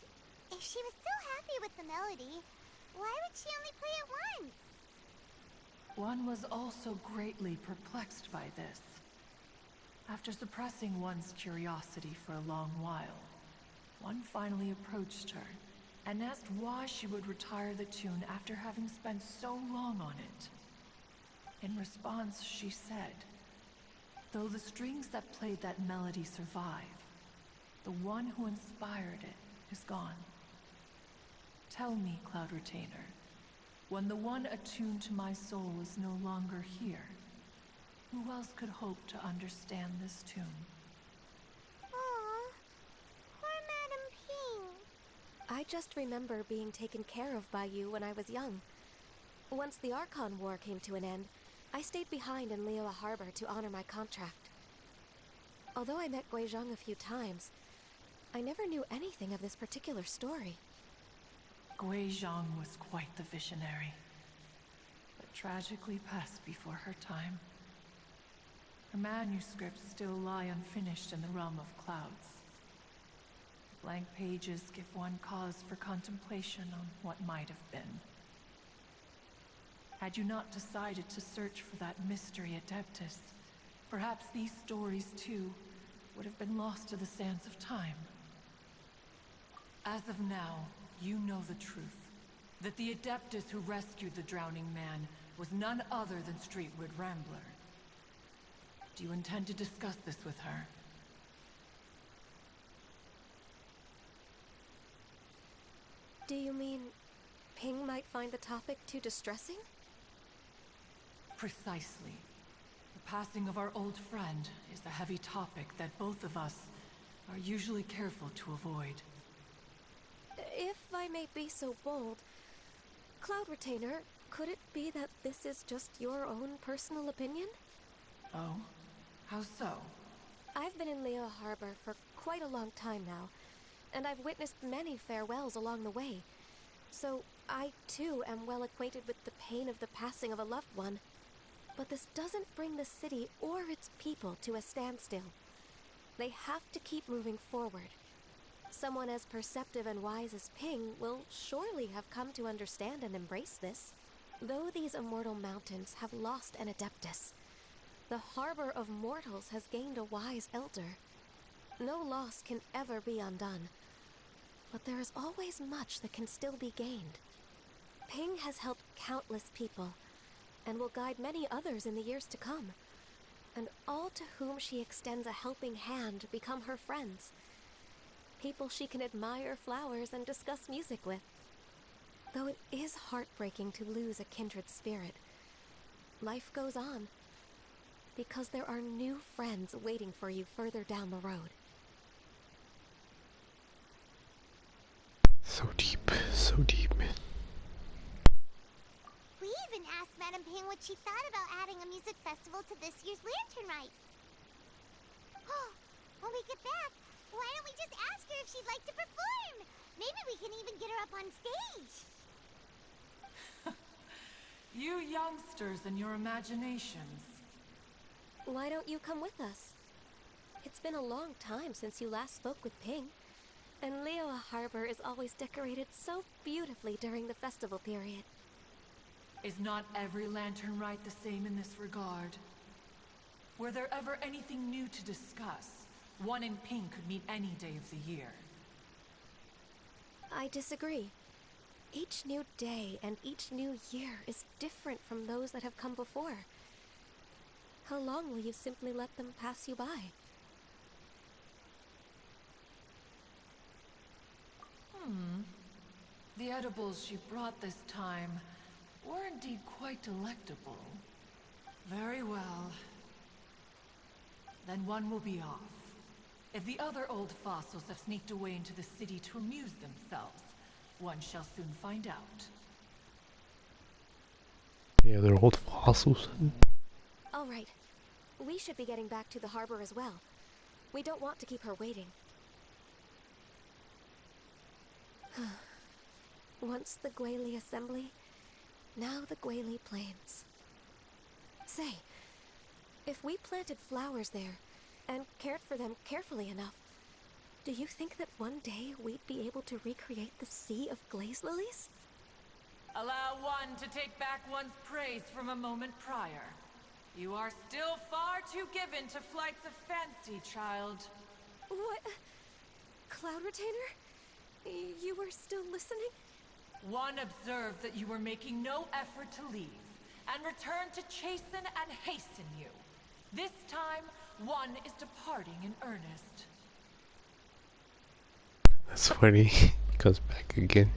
if she was so happy with the melody, Why would she only play it once? One was also greatly perplexed by this. After suppressing one's curiosity for a long while, one finally approached her and asked why she would retire the tune after having spent so long on it. In response, she said, "Though the strings that played that melody survive, the one who inspired it is gone. Tell me, Cloud Retainer, when the one attuned to my soul is no longer here, who else could hope to understand this tune?" Aw, poor Madam Ping. I just remember being taken care of by you when I was young. Once the Archon War came to an end, I stayed behind in Liyue Harbor to honor my contract. Although I met Guizhong a few times, I never knew anything of this particular story. Guizhong was quite the visionary, but tragically passed before her time. Her manuscripts still lie unfinished in the realm of clouds. The blank pages give one cause for contemplation on what might have been. Had you not decided to search for that mystery Adeptus, perhaps these stories too would have been lost to the sands of time. As of now, you know the truth. That the Adeptus who rescued the drowning man was none other than Streetwood Rambler. Do you intend to discuss this with her? Do you mean Ping might find the topic too distressing? Precisely. The passing of our old friend is a heavy topic that both of us are usually careful to avoid. If I may be so bold, Cloud Retainer, could it be that this is just your own personal opinion? Oh? How so? I've been in Liyue Harbor for quite a long time now, and I've witnessed many farewells along the way. So I, too, am well acquainted with the pain of the passing of a loved one. But this doesn't bring the city or its people to a standstill. They have to keep moving forward. Someone as perceptive and wise as Ping will surely have come to understand and embrace this. Though these immortal mountains have lost an Adeptus, the harbor of mortals has gained a wise elder. No loss can ever be undone, but there is always much that can still be gained. Ping has helped countless people, and will guide many others in the years to come. And all to whom she extends a helping hand become her friends. People she can admire flowers and discuss music with. Though it is heartbreaking to lose a kindred spirit, life goes on, because there are new friends waiting for you further down the road. So deep, man. We even asked Madam Ping what she thought about adding a music festival to this year's Lantern Rite. When we get back, why don't we just ask her if she'd like to perform? Maybe we can even get her up on stage. You youngsters and your imaginations. Why don't you come with us? It's been a long time since you last spoke with Ping, and Liyue Harbor is always decorated so beautifully during the festival period. Is not every Lantern Rite the same in this regard? Were there ever anything new to discuss, one in Pink could meet any day of the year. I disagree. Each new day and each new year is different from those that have come before. How long will you simply let them pass you by? The edibles she brought this time were indeed quite delectable. Very well. Then one will be off. If the other old fossils have sneaked away into the city to amuse themselves, one shall soon find out. Yeah, they're old fossils. All right. We should be getting back to the harbor as well. We don't want to keep her waiting. Once the Guili Assembly, now the Guili Plains. Say, if we planted flowers there and cared for them carefully enough, do you think that one day we'd be able to recreate the sea of glaze lilies? Allow one to take back one's praise from a moment prior. You are still far too given to flights of fancy, child. What? Cloud Retainer? You were still listening? One observed that you were making no effort to leave, and returned to chasten and hasten you. This time, one is departing in earnest. That's funny. He goes back again.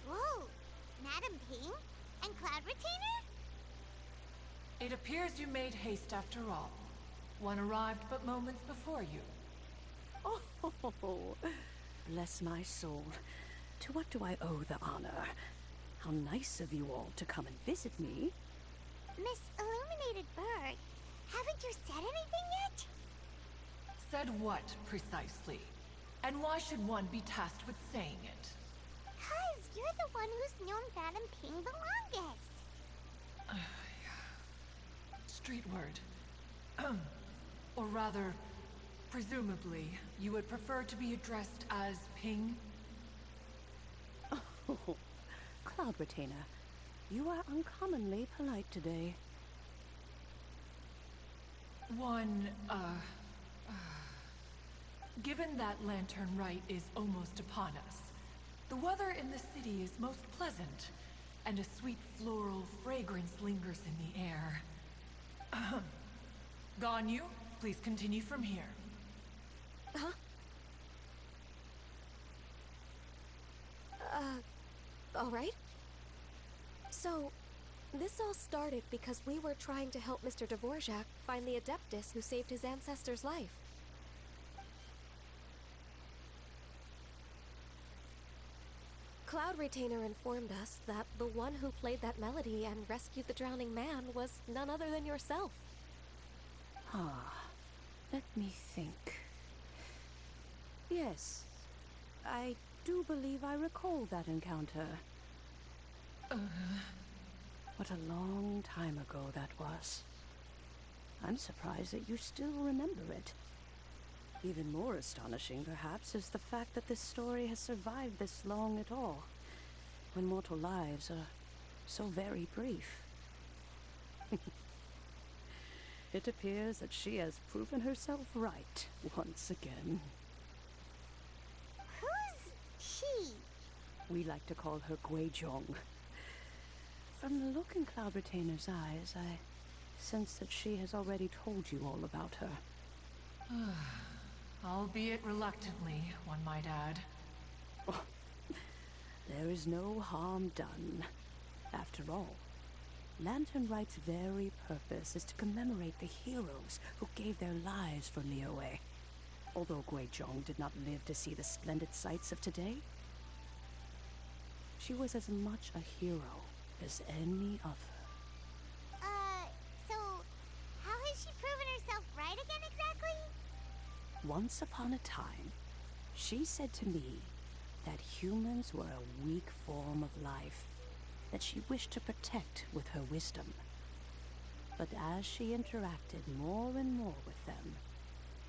Whoa! Madam Ping? And Cloud Retainer? It appears you made haste after all. One arrived but moments before you. Oh, bless my soul. To what do I owe the honor? How nice of you all to come and visit me. Miss Illuminated Bird, haven't you said anything yet? Said what, precisely? And why should one be tasked with saying it? 'Cause you're the one who's known Madam Ping the longest. Street word. Or rather, presumably, you would prefer to be addressed as Ping? Oh, Cloud Retainer, you are uncommonly polite today. Given that Lantern Rite is almost upon us, the weather in the city is most pleasant, and a sweet floral fragrance lingers in the air. Ganyu, please continue from here. Huh? Alright. So, this all started because we were trying to help Mr. Dvorak find the Adeptus who saved his ancestor's life. Cloud Retainer informed us that the one who played that melody and rescued the drowning man was none other than yourself. Let me think. Yes, I do believe I recall that encounter. What a long time ago that was. I'm surprised that you still remember it. Even more astonishing, perhaps, is the fact that this story has survived this long at all, when mortal lives are so very brief. It appears that she has proven herself right once again. Who's she? We like to call her Guizhong. From the look in Cloud Retainer's eyes, I sense that she has already told you all about her. Albeit reluctantly, one might add. There is no harm done. After all, Lantern Rite's very purpose is to commemorate the heroes who gave their lives for Liyue. Although Guizhong did not live to see the splendid sights of today, she was as much a hero as any other. So how has she proven herself right again exactly? Once upon a time, she said to me that humans were a weak form of life that she wished to protect with her wisdom. But as she interacted more and more with them,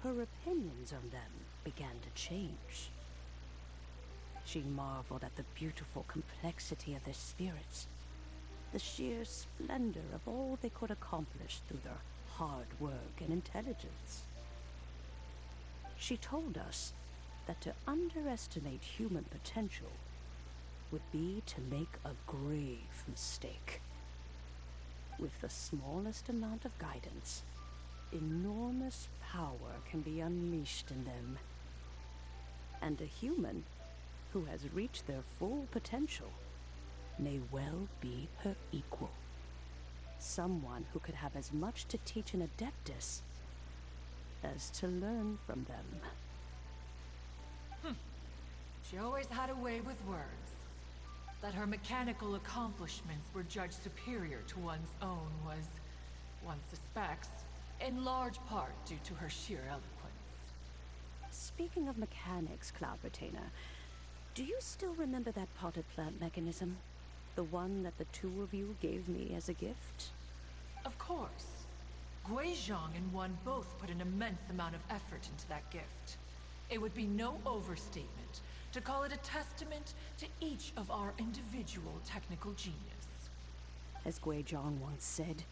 her opinions on them began to change. She marveled at the beautiful complexity of their spirits, the sheer splendor of all they could accomplish through their hard work and intelligence. She told us that to underestimate human potential would be to make a grave mistake. With the smallest amount of guidance, enormous power can be unleashed in them. And a human who has reached their full potential may well be her equal. Someone who could have as much to teach an adeptus as to learn from them. She always had a way with words. That her mechanical accomplishments were judged superior to one's own was, one suspects, in large part due to her sheer eloquence. Speaking of mechanics, Cloud Retainer, do you still remember that potted plant mechanism? The one that the two of you gave me as a gift? Of course. Guizhong and one both put an immense amount of effort into that gift. It would be no overstatement to call it a testament to each of our individual technical genius. As Guizhong once said,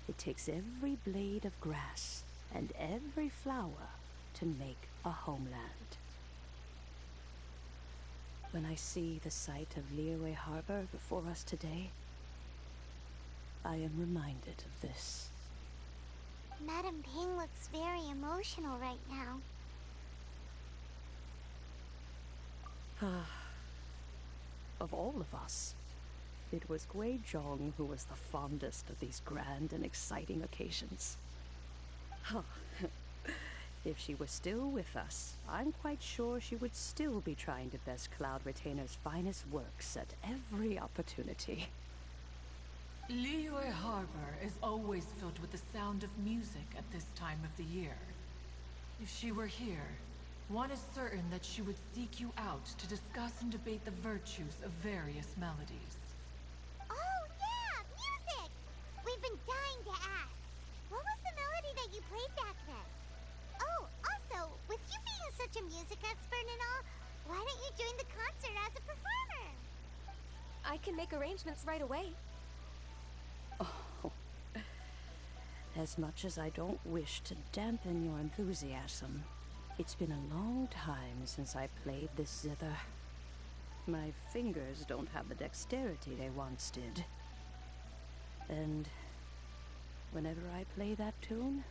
it takes every blade of grass and every flower to make a homeland. When I see the sight of Liyue Harbor before us today, I am reminded of this. Madame Ping looks very emotional right now. Of all of us, it was Guizhong who was the fondest of these grand and exciting occasions. If she was still with us, I'm quite sure she would still be trying to best Cloud Retainer's finest works at every opportunity. Liyue Harbor is always filled with the sound of music at this time of the year. If she were here, one is certain that she would seek you out to discuss and debate the virtues of various melodies. Oh yeah, music! We've been dying to ask. What was the melody that you played back then? Oh, also, with you being such a music expert and all, why don't you join the concert as a performer? I can make arrangements right away. Oh, as much as I don't wish to dampen your enthusiasm, it's been a long time since I played this zither. My fingers don't have the dexterity they once did. And whenever I play that tune,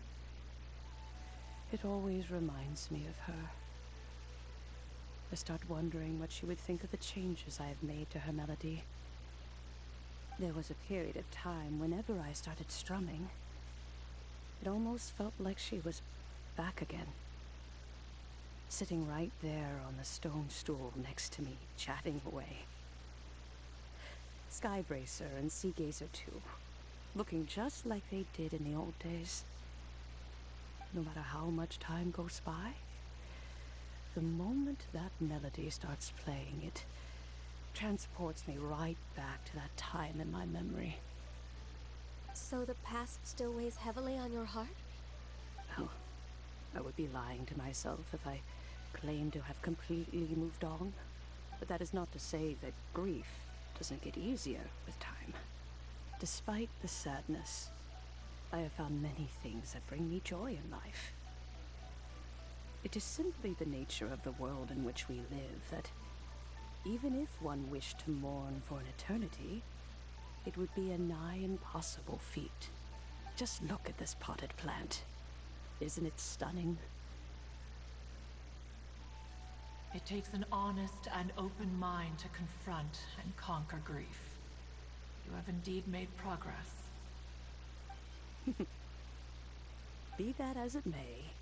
it always reminds me of her. I start wondering what she would think of the changes I have made to her melody. There was a period of time whenever I started strumming, it almost felt like she was back again. Sitting right there on the stone stool next to me, chatting away. Skybracer and Seagazer too, looking just like they did in the old days. No matter how much time goes by, the moment that melody starts playing, it transports me right back to that time in my memory. So the past still weighs heavily on your heart? Well, I would be lying to myself if I claimed to have completely moved on. But that is not to say that grief doesn't get easier with time. Despite the sadness, I have found many things that bring me joy in life. It is simply the nature of the world in which we live that even if one wished to mourn for an eternity, it would be a nigh impossible feat. Just look at this potted plant. Isn't it stunning? It takes an honest and open mind to confront and conquer grief. You have indeed made progress. Be that as it may,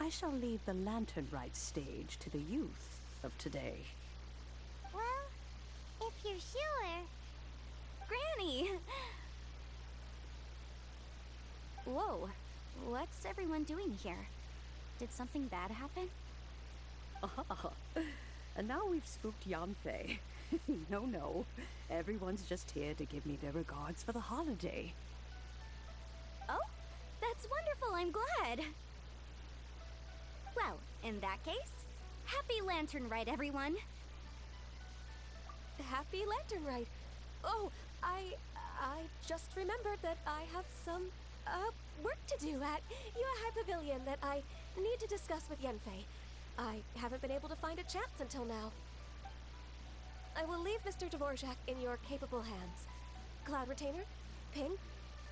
I shall leave the Lantern Rite stage to the youth of today. Well, if you're sure. Granny! Whoa, what's everyone doing here? Did something bad happen? Ah, and now we've spooked Yanfei. No. Everyone's just here to give me their regards for the holiday. Oh, that's wonderful, I'm glad. Well, in that case, happy Lantern Rite, everyone. Happy Lantern Rite. Oh, I just remembered that I have some, work to do at Yuehai Pavilion that I need to discuss with Yanfei. I haven't been able to find a chance until now. I will leave Mr. Dvorak in your capable hands. Cloud Retainer, Ping,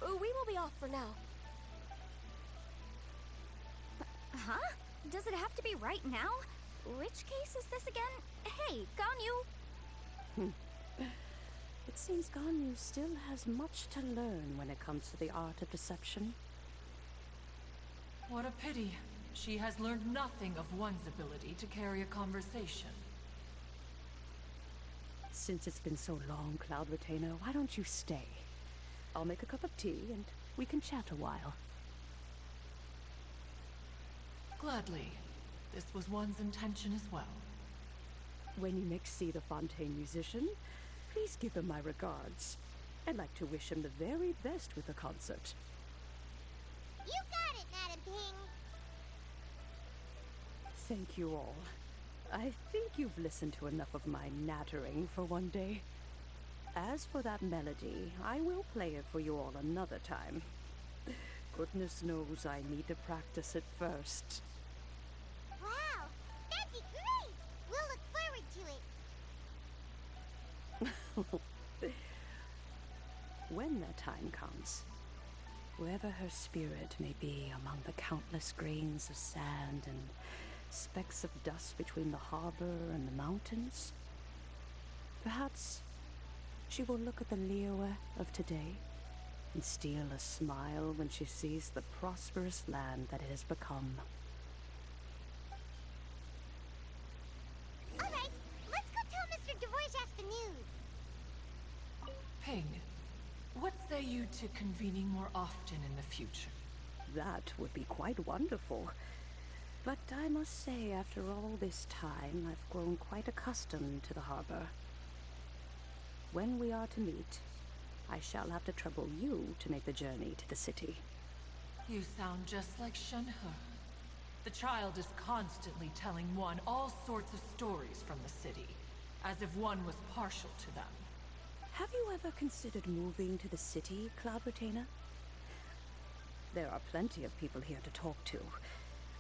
we will be off for now. Huh? Does it have to be right now? Which case is this again? Hey, Ganyu! It seems Ganyu still has much to learn when it comes to the art of deception. What a pity. She has learned nothing of one's ability to carry a conversation. Since it's been so long, Cloud Retainer, why don't you stay? I'll make a cup of tea and we can chat a while. Gladly. This was one's intention as well. When you next see the Fontaine musician, please give him my regards. I'd like to wish him the very best with the concert. You got it, Madam Ping! Thank you all. I think you've listened to enough of my nattering for one day. As for that melody, I will play it for you all another time. Goodness knows I need to practice it first. Wow, that'd be great! We'll look forward to it. When that time comes, wherever her spirit may be among the countless grains of sand and specks of dust between the harbor and the mountains, perhaps she will look at the Liyue of today and steal a smile when she sees the prosperous land that it has become. All right, let's go tell Mr. Dvorak the news. Ping, what say you to convening more often in the future? That would be quite wonderful. But I must say, after all this time, I've grown quite accustomed to the harbor. When we are to meet, I shall have to trouble you to make the journey to the city. You sound just like Shenhe. The child is constantly telling one all sorts of stories from the city, as if one was partial to them. Have you ever considered moving to the city, Cloud Retainer? There are plenty of people here to talk to.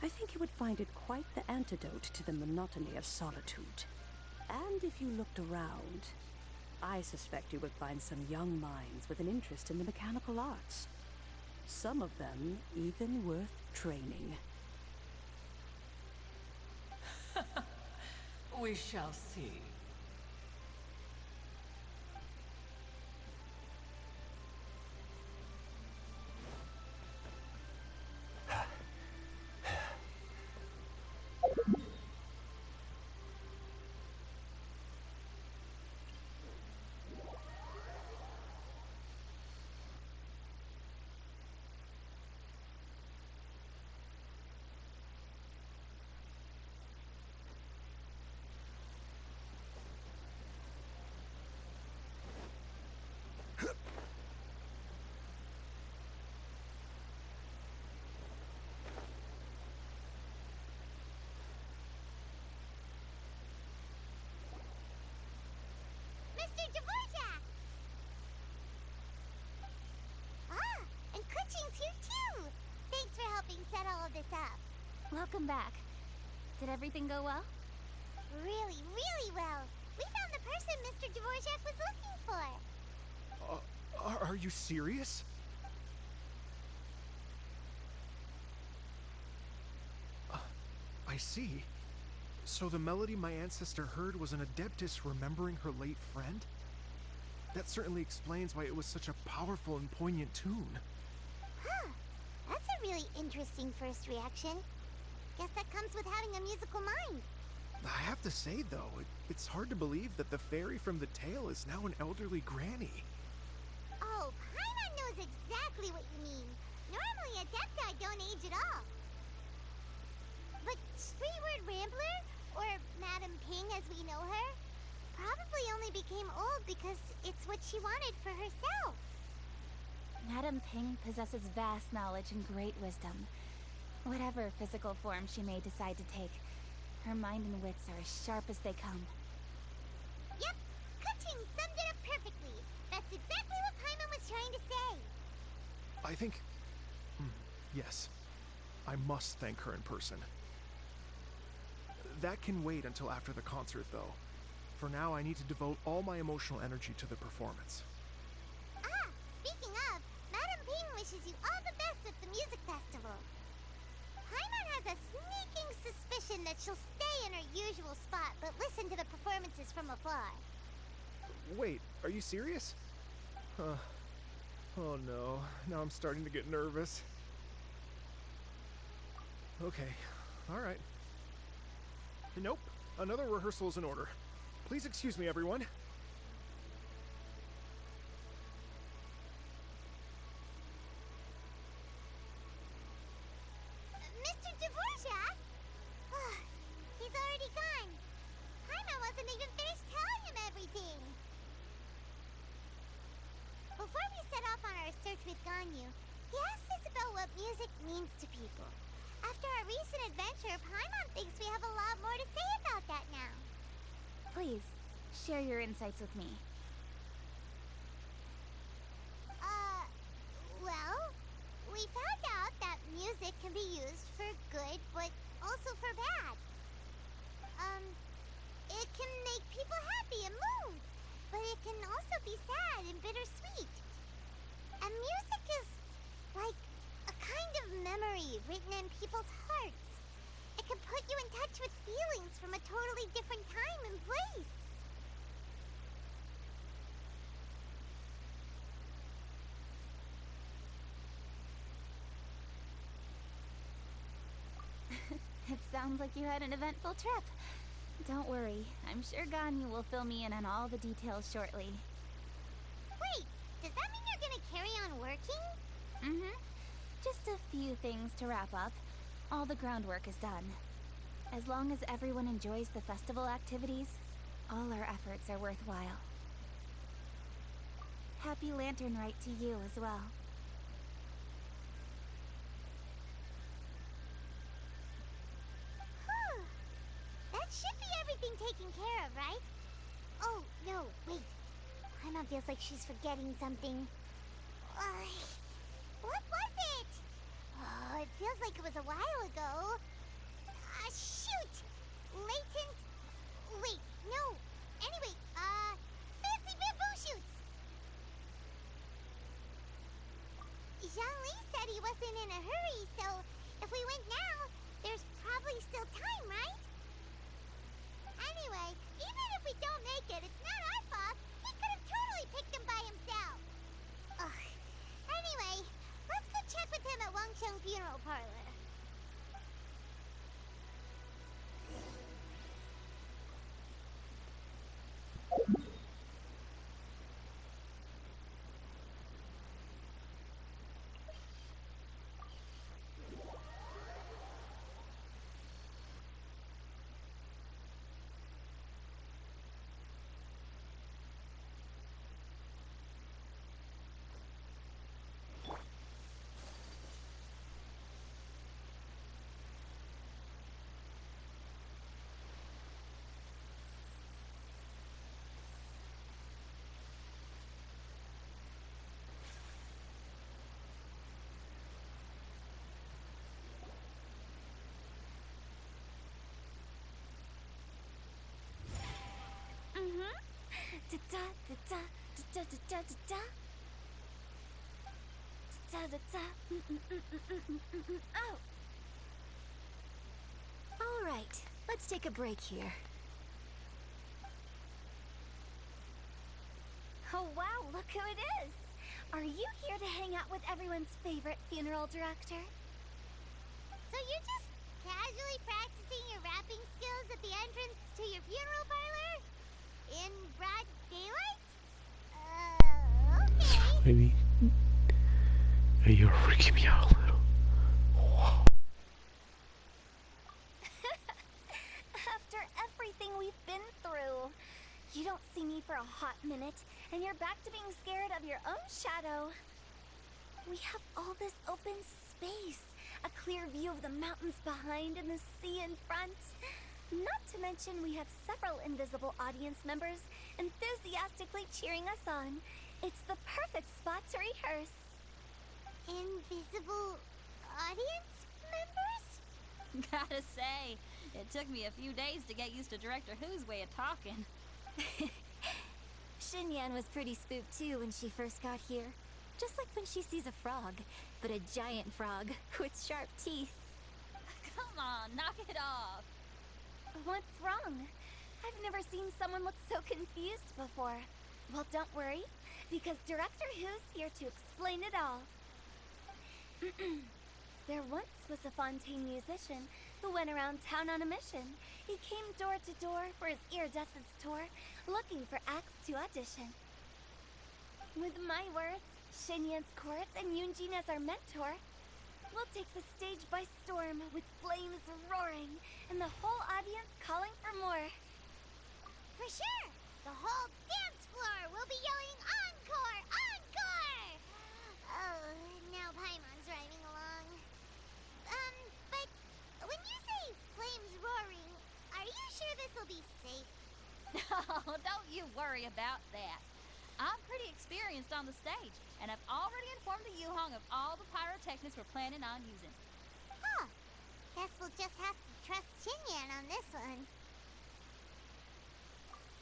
I think you would find it quite the antidote to the monotony of solitude. And if you looked around, I suspect you would find some young minds with an interest in the mechanical arts. Some of them even worth training. We shall see. Mr. Dvorak! Ah, and Kuchin's here too! Thanks for helping set all of this up. Welcome back. Did everything go well? Really, really well. We found the person Mr. Dvorak was looking for. Are you serious? I see. So the melody my ancestor heard was an adeptus remembering her late friend? That certainly explains why it was such a powerful and poignant tune. Huh. That's a really interesting first reaction. Guess that comes with having a musical mind. I have to say, though, it's hard to believe that the fairy from the tale is now an elderly granny. exactly what you mean. Normally, Adepti don't age at all. But Streetward Rambler, or Madame Ping as we know her, probably only became old because it's what she wanted for herself. Madame Ping possesses vast knowledge and great wisdom. Whatever physical form she may decide to take, her mind and wits are as sharp as they come. Yep, Kuching summed it up perfectly. That's exactly what Paimon was trying to say. I think... yes. I must thank her in person. That can wait until after the concert, though. For now, I need to devote all my emotional energy to the performance. Ah, speaking of, Madame Ping wishes you all the best at the music festival. Paimon has a sneaking suspicion that she'll stay in her usual spot, but listen to the performances from afar. Wait, are you serious? Oh no, now I'm starting to get nervous. Okay, alright. Nope, another rehearsal is in order. Please excuse me, everyone. Mr. Dvorak? He's already gone. Paimon wasn't even finished telling him everything. Before we set off on our search with Ganyu, he asked us about what music means to people. After our recent adventure, Paimon thinks we have a lot more to say about that now. Please, share your insights with me. Well, we found out that music can be used for good, but also for bad. It can make people happy and moved, but it can also be sad and bittersweet. And music is like a kind of memory written in people's hearts. It can put you in touch with feelings from a totally different time and place. It sounds like you had an eventful trip. Don't worry, I'm sure Ganyu will fill me in on all the details shortly. Wait, does that mean you're gonna carry on working? Mm-hmm. Just a few things to wrap up. All the groundwork is done. As long as everyone enjoys the festival activities, all our efforts are worthwhile. Happy Lantern Rite to you as well. That should be everything taken care of, right? Oh, no, wait. Paimon feels like she's forgetting something. What was it? Oh, it feels like it was a while ago. Shoot! Latent... Wait, no. Anyway, fancy bamboo shoots! Zhang-Li said he wasn't in a hurry, so if we went now, there's probably still time, right? Anyway, even if we don't make it, it's not our fault. He could have totally picked them by himself. Ugh. Anyway, let's go check with him at Wangcheng Funeral Parlor. Oh! Alright, let's take a break here. Oh wow, look who it is! Are you here to hang out with everyone's favorite funeral director? So you're just casually practicing your rapping skills at the entrance to your funeral parlor? In broad daylight? Okay. Maybe. You're freaking me out a little. Whoa. After everything we've been through, you don't see me for a hot minute, and you're back to being scared of your own shadow. We have all this open space, a clear view of the mountains behind and the sea in front. Not to mention we have several invisible audience members enthusiastically cheering us on. It's the perfect spot to rehearse. Invisible audience members? Gotta say, it took me a few days to get used to Director Who's way of talking. Xinyan was pretty spooked too when she first got here. Just like when she sees a frog, but a giant frog with sharp teeth. Come on, knock it off. What's wrong? I've never seen someone look so confused before. Well, don't worry, because Director Who's here to explain it all. There once was a Fontaine musician who went around town on a mission. He came door to door for his iridescence tour, looking for acts to audition. With my words, Xinyan's chorus, and Yunjin as our mentor, we'll take the stage by storm with flames roaring and the whole audience calling for more. For sure! The whole dance floor will be yelling encore! Encore! Oh, now Paimon's rhyming along. But when you say flames roaring, are you sure this will be safe? No, don't you worry about that. I'm pretty experienced on the stage, and I've already informed the Yuhong of all the pyrotechnics we're planning on using. Huh. Guess we'll just have to trust Xinyan on this one.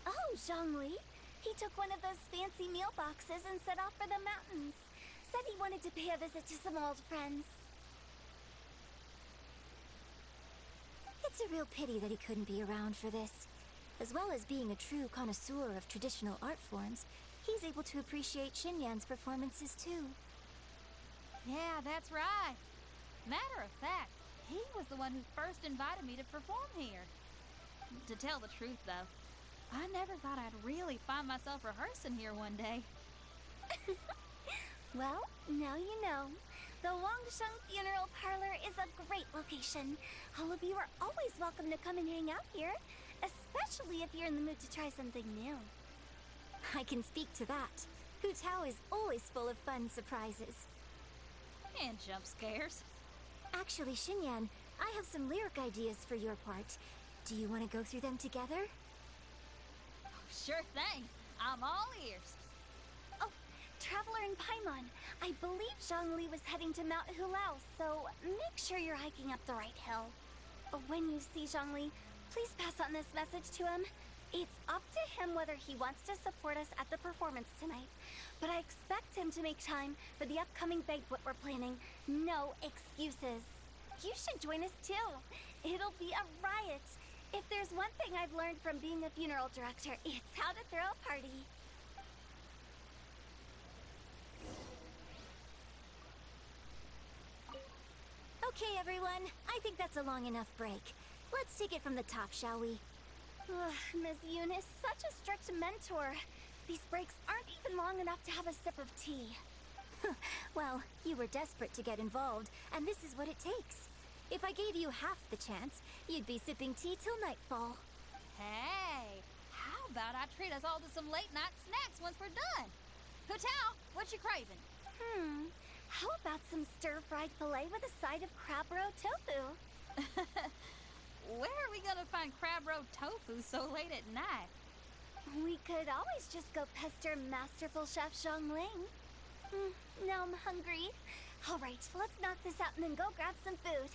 Oh, Zhongli. He took one of those fancy meal boxes and set off for the mountains. Said he wanted to pay a visit to some old friends. It's a real pity that he couldn't be around for this. As well as being a true connoisseur of traditional art forms, he's able to appreciate Xinyan's performances too. Yeah, that's right. Matter of fact, he was the one who first invited me to perform here. To tell the truth, though, I never thought I'd really find myself rehearsing here one day. Well, now you know. The Wangsheng Funeral Parlor is a great location. All of you are always welcome to come and hang out here, especially if you're in the mood to try something new. I can speak to that. Hu Tao is always full of fun surprises. And jump scares. Actually, Xinyan, I have some lyric ideas for your part. Do you want to go through them together? Sure thing. I'm all ears. Oh, Traveler and Paimon, I believe Zhongli was heading to Mount Hulao, so make sure you're hiking up the right hill. When you see Zhongli, please pass on this message to him. It's up to him whether he wants to support us at the performance tonight, but I expect him to make time for the upcoming banquet we're planning. No excuses. You should join us too. It'll be a riot. If there's one thing I've learned from being a funeral director, it's how to throw a party. Okay, everyone. I think that's a long enough break. Let's take it from the top, shall we? Ms. Eunice, such a strict mentor. These breaks aren't even long enough to have a sip of tea. Well, you were desperate to get involved, and this is what it takes. If I gave you half the chance, you'd be sipping tea till nightfall. Hey, how about I treat us all to some late-night snacks once we're done? Hu Tao, what you craving? How about some stir-fried filet with a side of crab roe tofu? Where are we gonna find crab roe tofu so late at night? We could always just go pester masterful Chef Zhongling. Now I'm hungry. All right, let's knock this out and then go grab some food.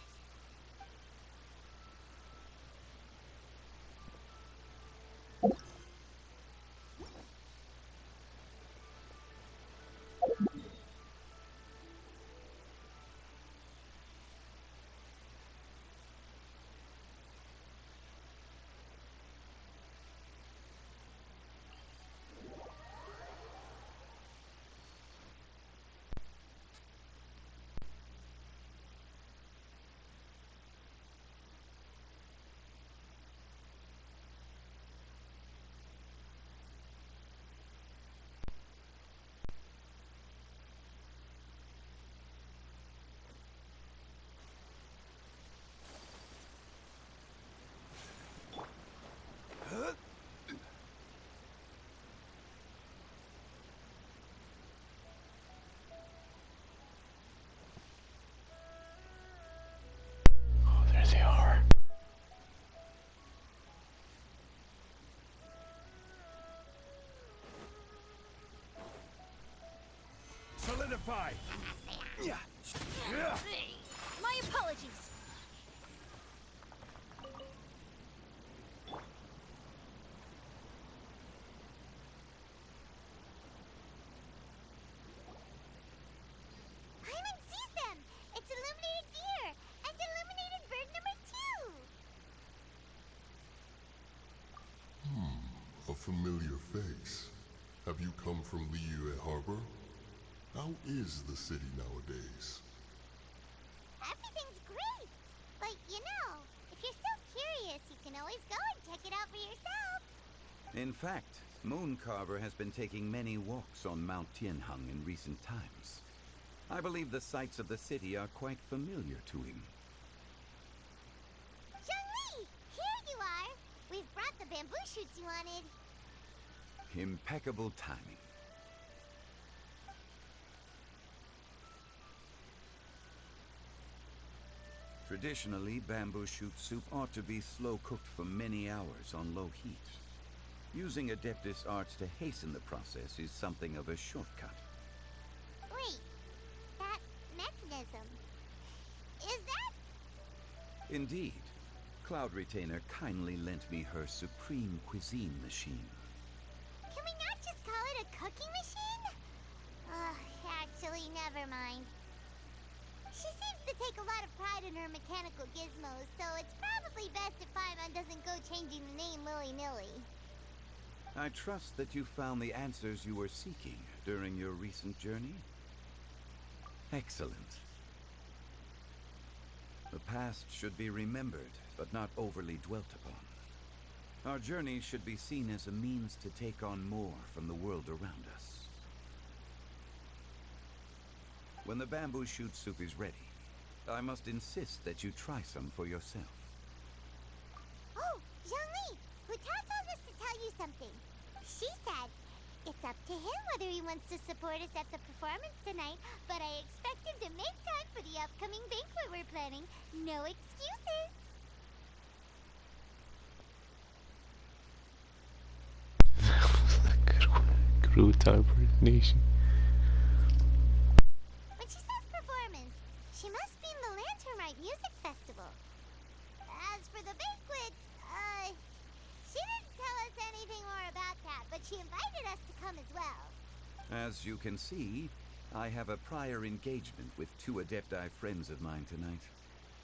try. My apologies. Paimon sees them! It's illuminated deer! And illuminated bird number 2! A familiar face. Have you come from Liyue Harbor? How is the city nowadays? Everything's great! But you know, if you're still curious, you can always go and check it out for yourself. In fact, Mooncarver has been taking many walks on Mount Tianheng in recent times. I believe the sights of the city are quite familiar to him. Zhongli! Here you are! We've brought the bamboo shoots you wanted. Impeccable timing. Traditionally, bamboo shoot soup ought to be slow-cooked for many hours on low heat. Using Adeptus arts to hasten the process is something of a shortcut. Wait, that mechanism... is that... Indeed. Cloud Retainer kindly lent me her supreme cuisine machine. Can we not just call it a cooking machine? Actually, never mind. She seems to take a lot of pride in her mechanical gizmos, so it's probably best if Paimon doesn't go changing the name willy-nilly. I trust that you found the answers you were seeking during your recent journey? Excellent. The past should be remembered, but not overly dwelt upon. Our journey should be seen as a means to take on more from the world around us. When the bamboo shoot soup is ready, I must insist that you try some for yourself. Oh, Zhongli! Huta told us to tell you something. She said, it's up to him whether he wants to support us at the performance tonight, but I expect him to make time for the upcoming banquet we're planning. No excuses! That was a good one. Good impersonation. When she says performance, she must mean the Lantern Rite Music Festival. As for the banquet, she didn't tell us anything more about that, but she invited us to come as well. As you can see, I have a prior engagement with 2 Adepti friends of mine tonight.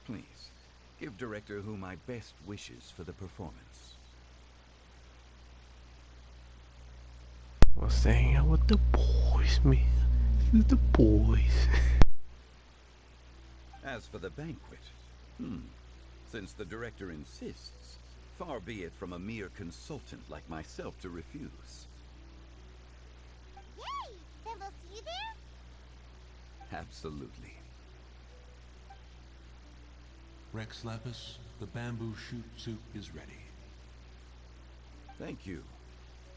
Please, give Director Hu my best wishes for the performance. Let's hang out with the boys, man. This is the boys. As for the banquet, since the director insists, far be it from a mere consultant like myself to refuse. Yay! Then we'll see you there? Absolutely. Rex Lapis, the bamboo shoot soup is ready. Thank you.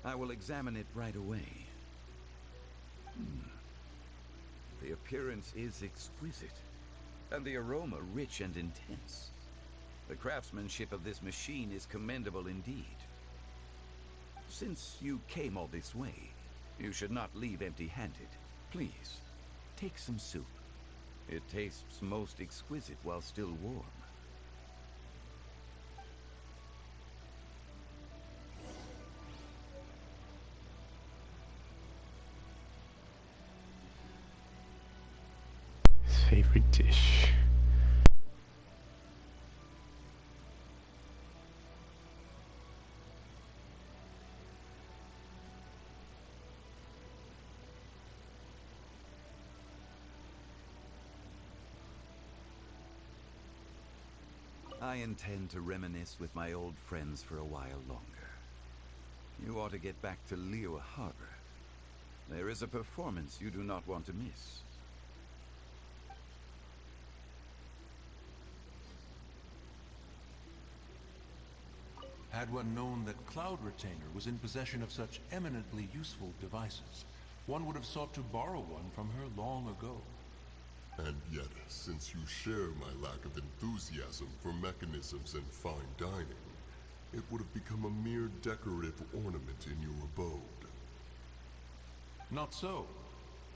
I will examine it right away. The appearance is exquisite, and the aroma rich and intense. The craftsmanship of this machine is commendable indeed. Since you came all this way, you should not leave empty-handed. Please, take some soup. It tastes most exquisite while still warm. His favorite dish. I intend to reminisce with my old friends for a while longer. You ought to get back to Liyue Harbor. There is a performance you do not want to miss. Had one known that Cloud Retainer was in possession of such eminently useful devices, one would have sought to borrow one from her long ago. And yet, since you share my lack of enthusiasm for mechanisms and fine dining, it would have become a mere decorative ornament in your abode. Not so.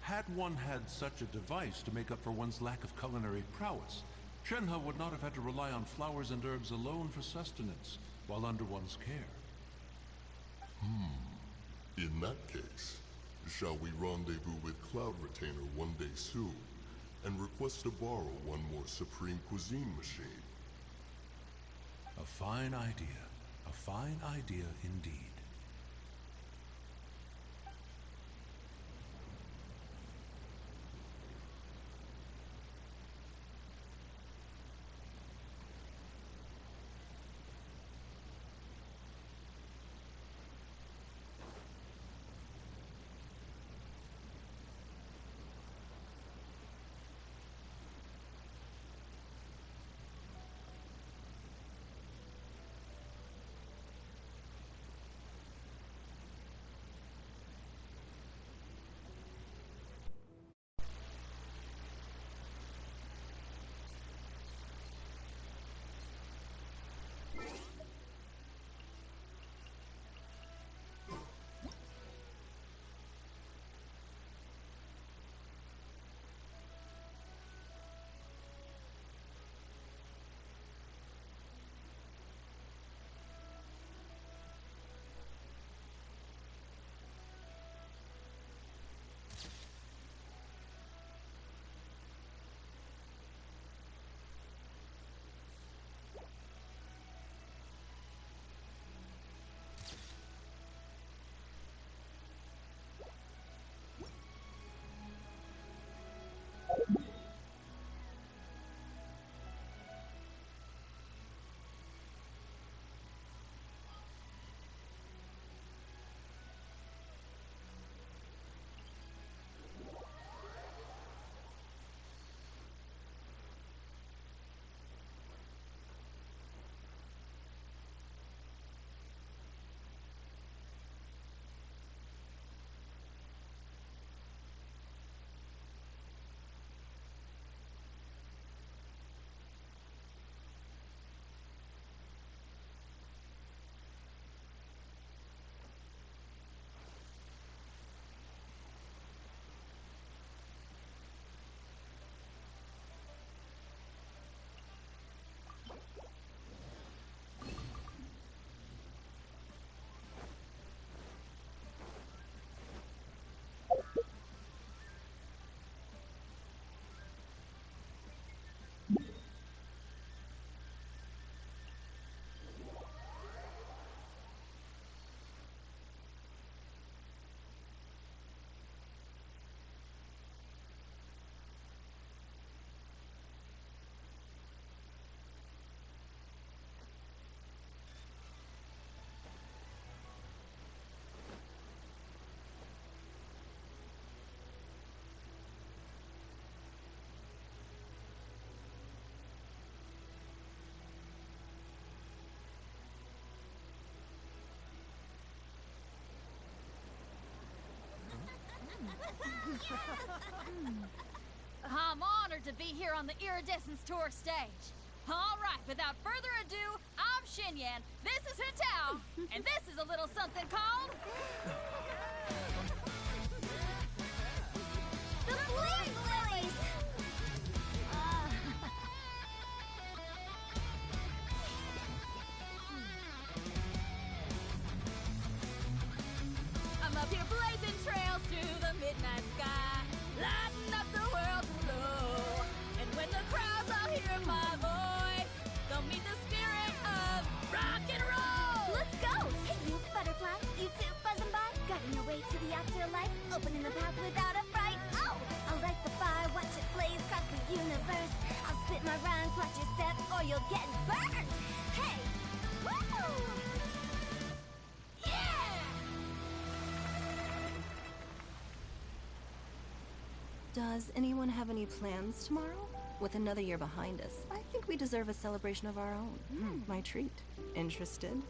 Had one had such a device to make up for one's lack of culinary prowess, Shenhe would not have had to rely on flowers and herbs alone for sustenance, while under one's care. In that case, shall we rendezvous with Cloud Retainer one day soon, and request to borrow one more Supreme Cuisine machine? A fine idea. A fine idea indeed. I'm honored to be here on the Iridescence Tour stage. All right, without further ado, I'm Xinyan, this is Hutao, and this is a little something called... The Bling Lilies! I'm up here blazing trails through the midnight sky, lighting up the world below. And when the crowds all hear my voice, they'll meet the spirit of rock and roll. Let's go! Hey, you butterfly, you too buzzing by, guiding your way to the afterlife, opening the path without a fright. Oh, I'll light the fire, watch it blaze across the universe. I'll spit my rhymes, watch your step, or you'll get burned. Hey, woo! Does anyone have any plans tomorrow? With another year behind us, I think we deserve a celebration of our own. My treat. Interested?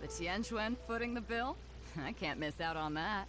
The Tianquan footing the bill? I can't miss out on that.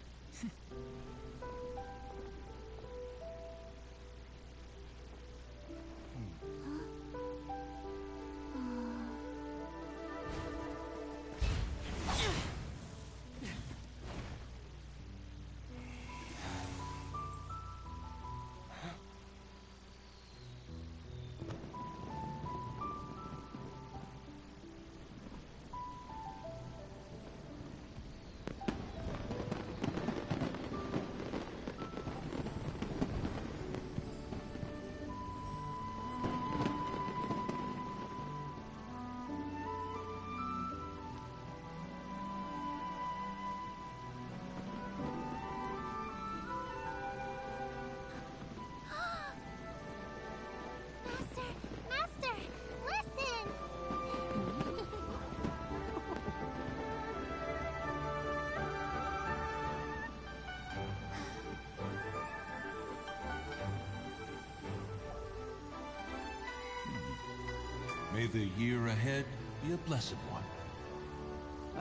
May the year ahead be a blessed one.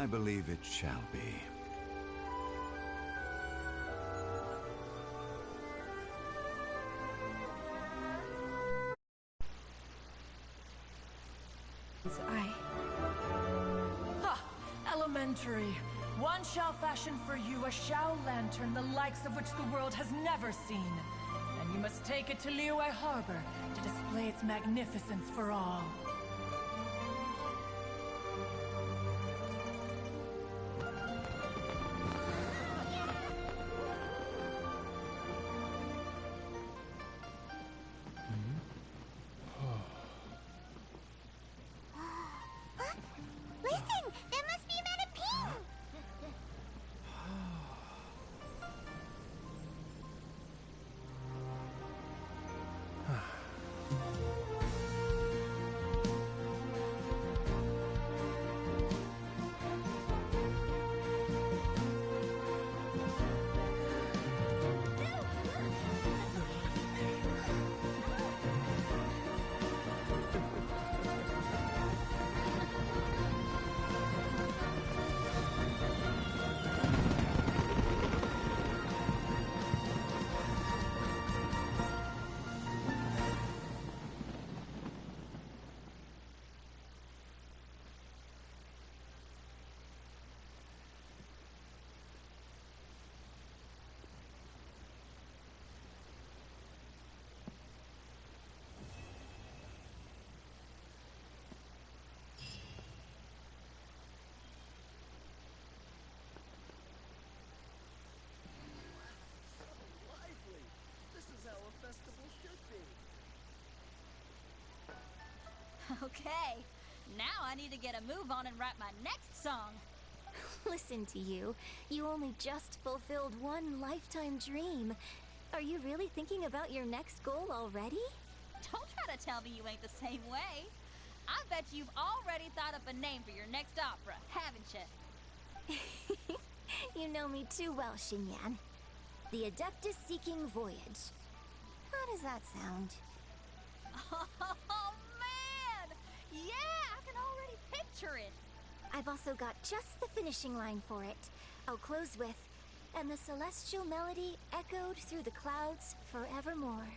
I believe it shall be. Ha! Elementary. One shall fashion for you a Shao lantern, the likes of which the world has never seen. And you must take it to Liyue Harbor to display its magnificence for all. Listen! That must be Metaping! Lively! This is how a festival should be. Okay, now I need to get a move on and write my next song. Listen to you. You only just fulfilled one lifetime dream. Are you really thinking about your next goal already? Don't try to tell me you ain't the same way. I bet you've already thought up a name for your next opera, haven't you? You know me too well, Xinyan. The Adeptus Seeking Voyage. How does that sound? Oh, man! Yeah, I can already picture it. I've also got just the finishing line for it. I'll close with, and the celestial melody echoed through the clouds forevermore.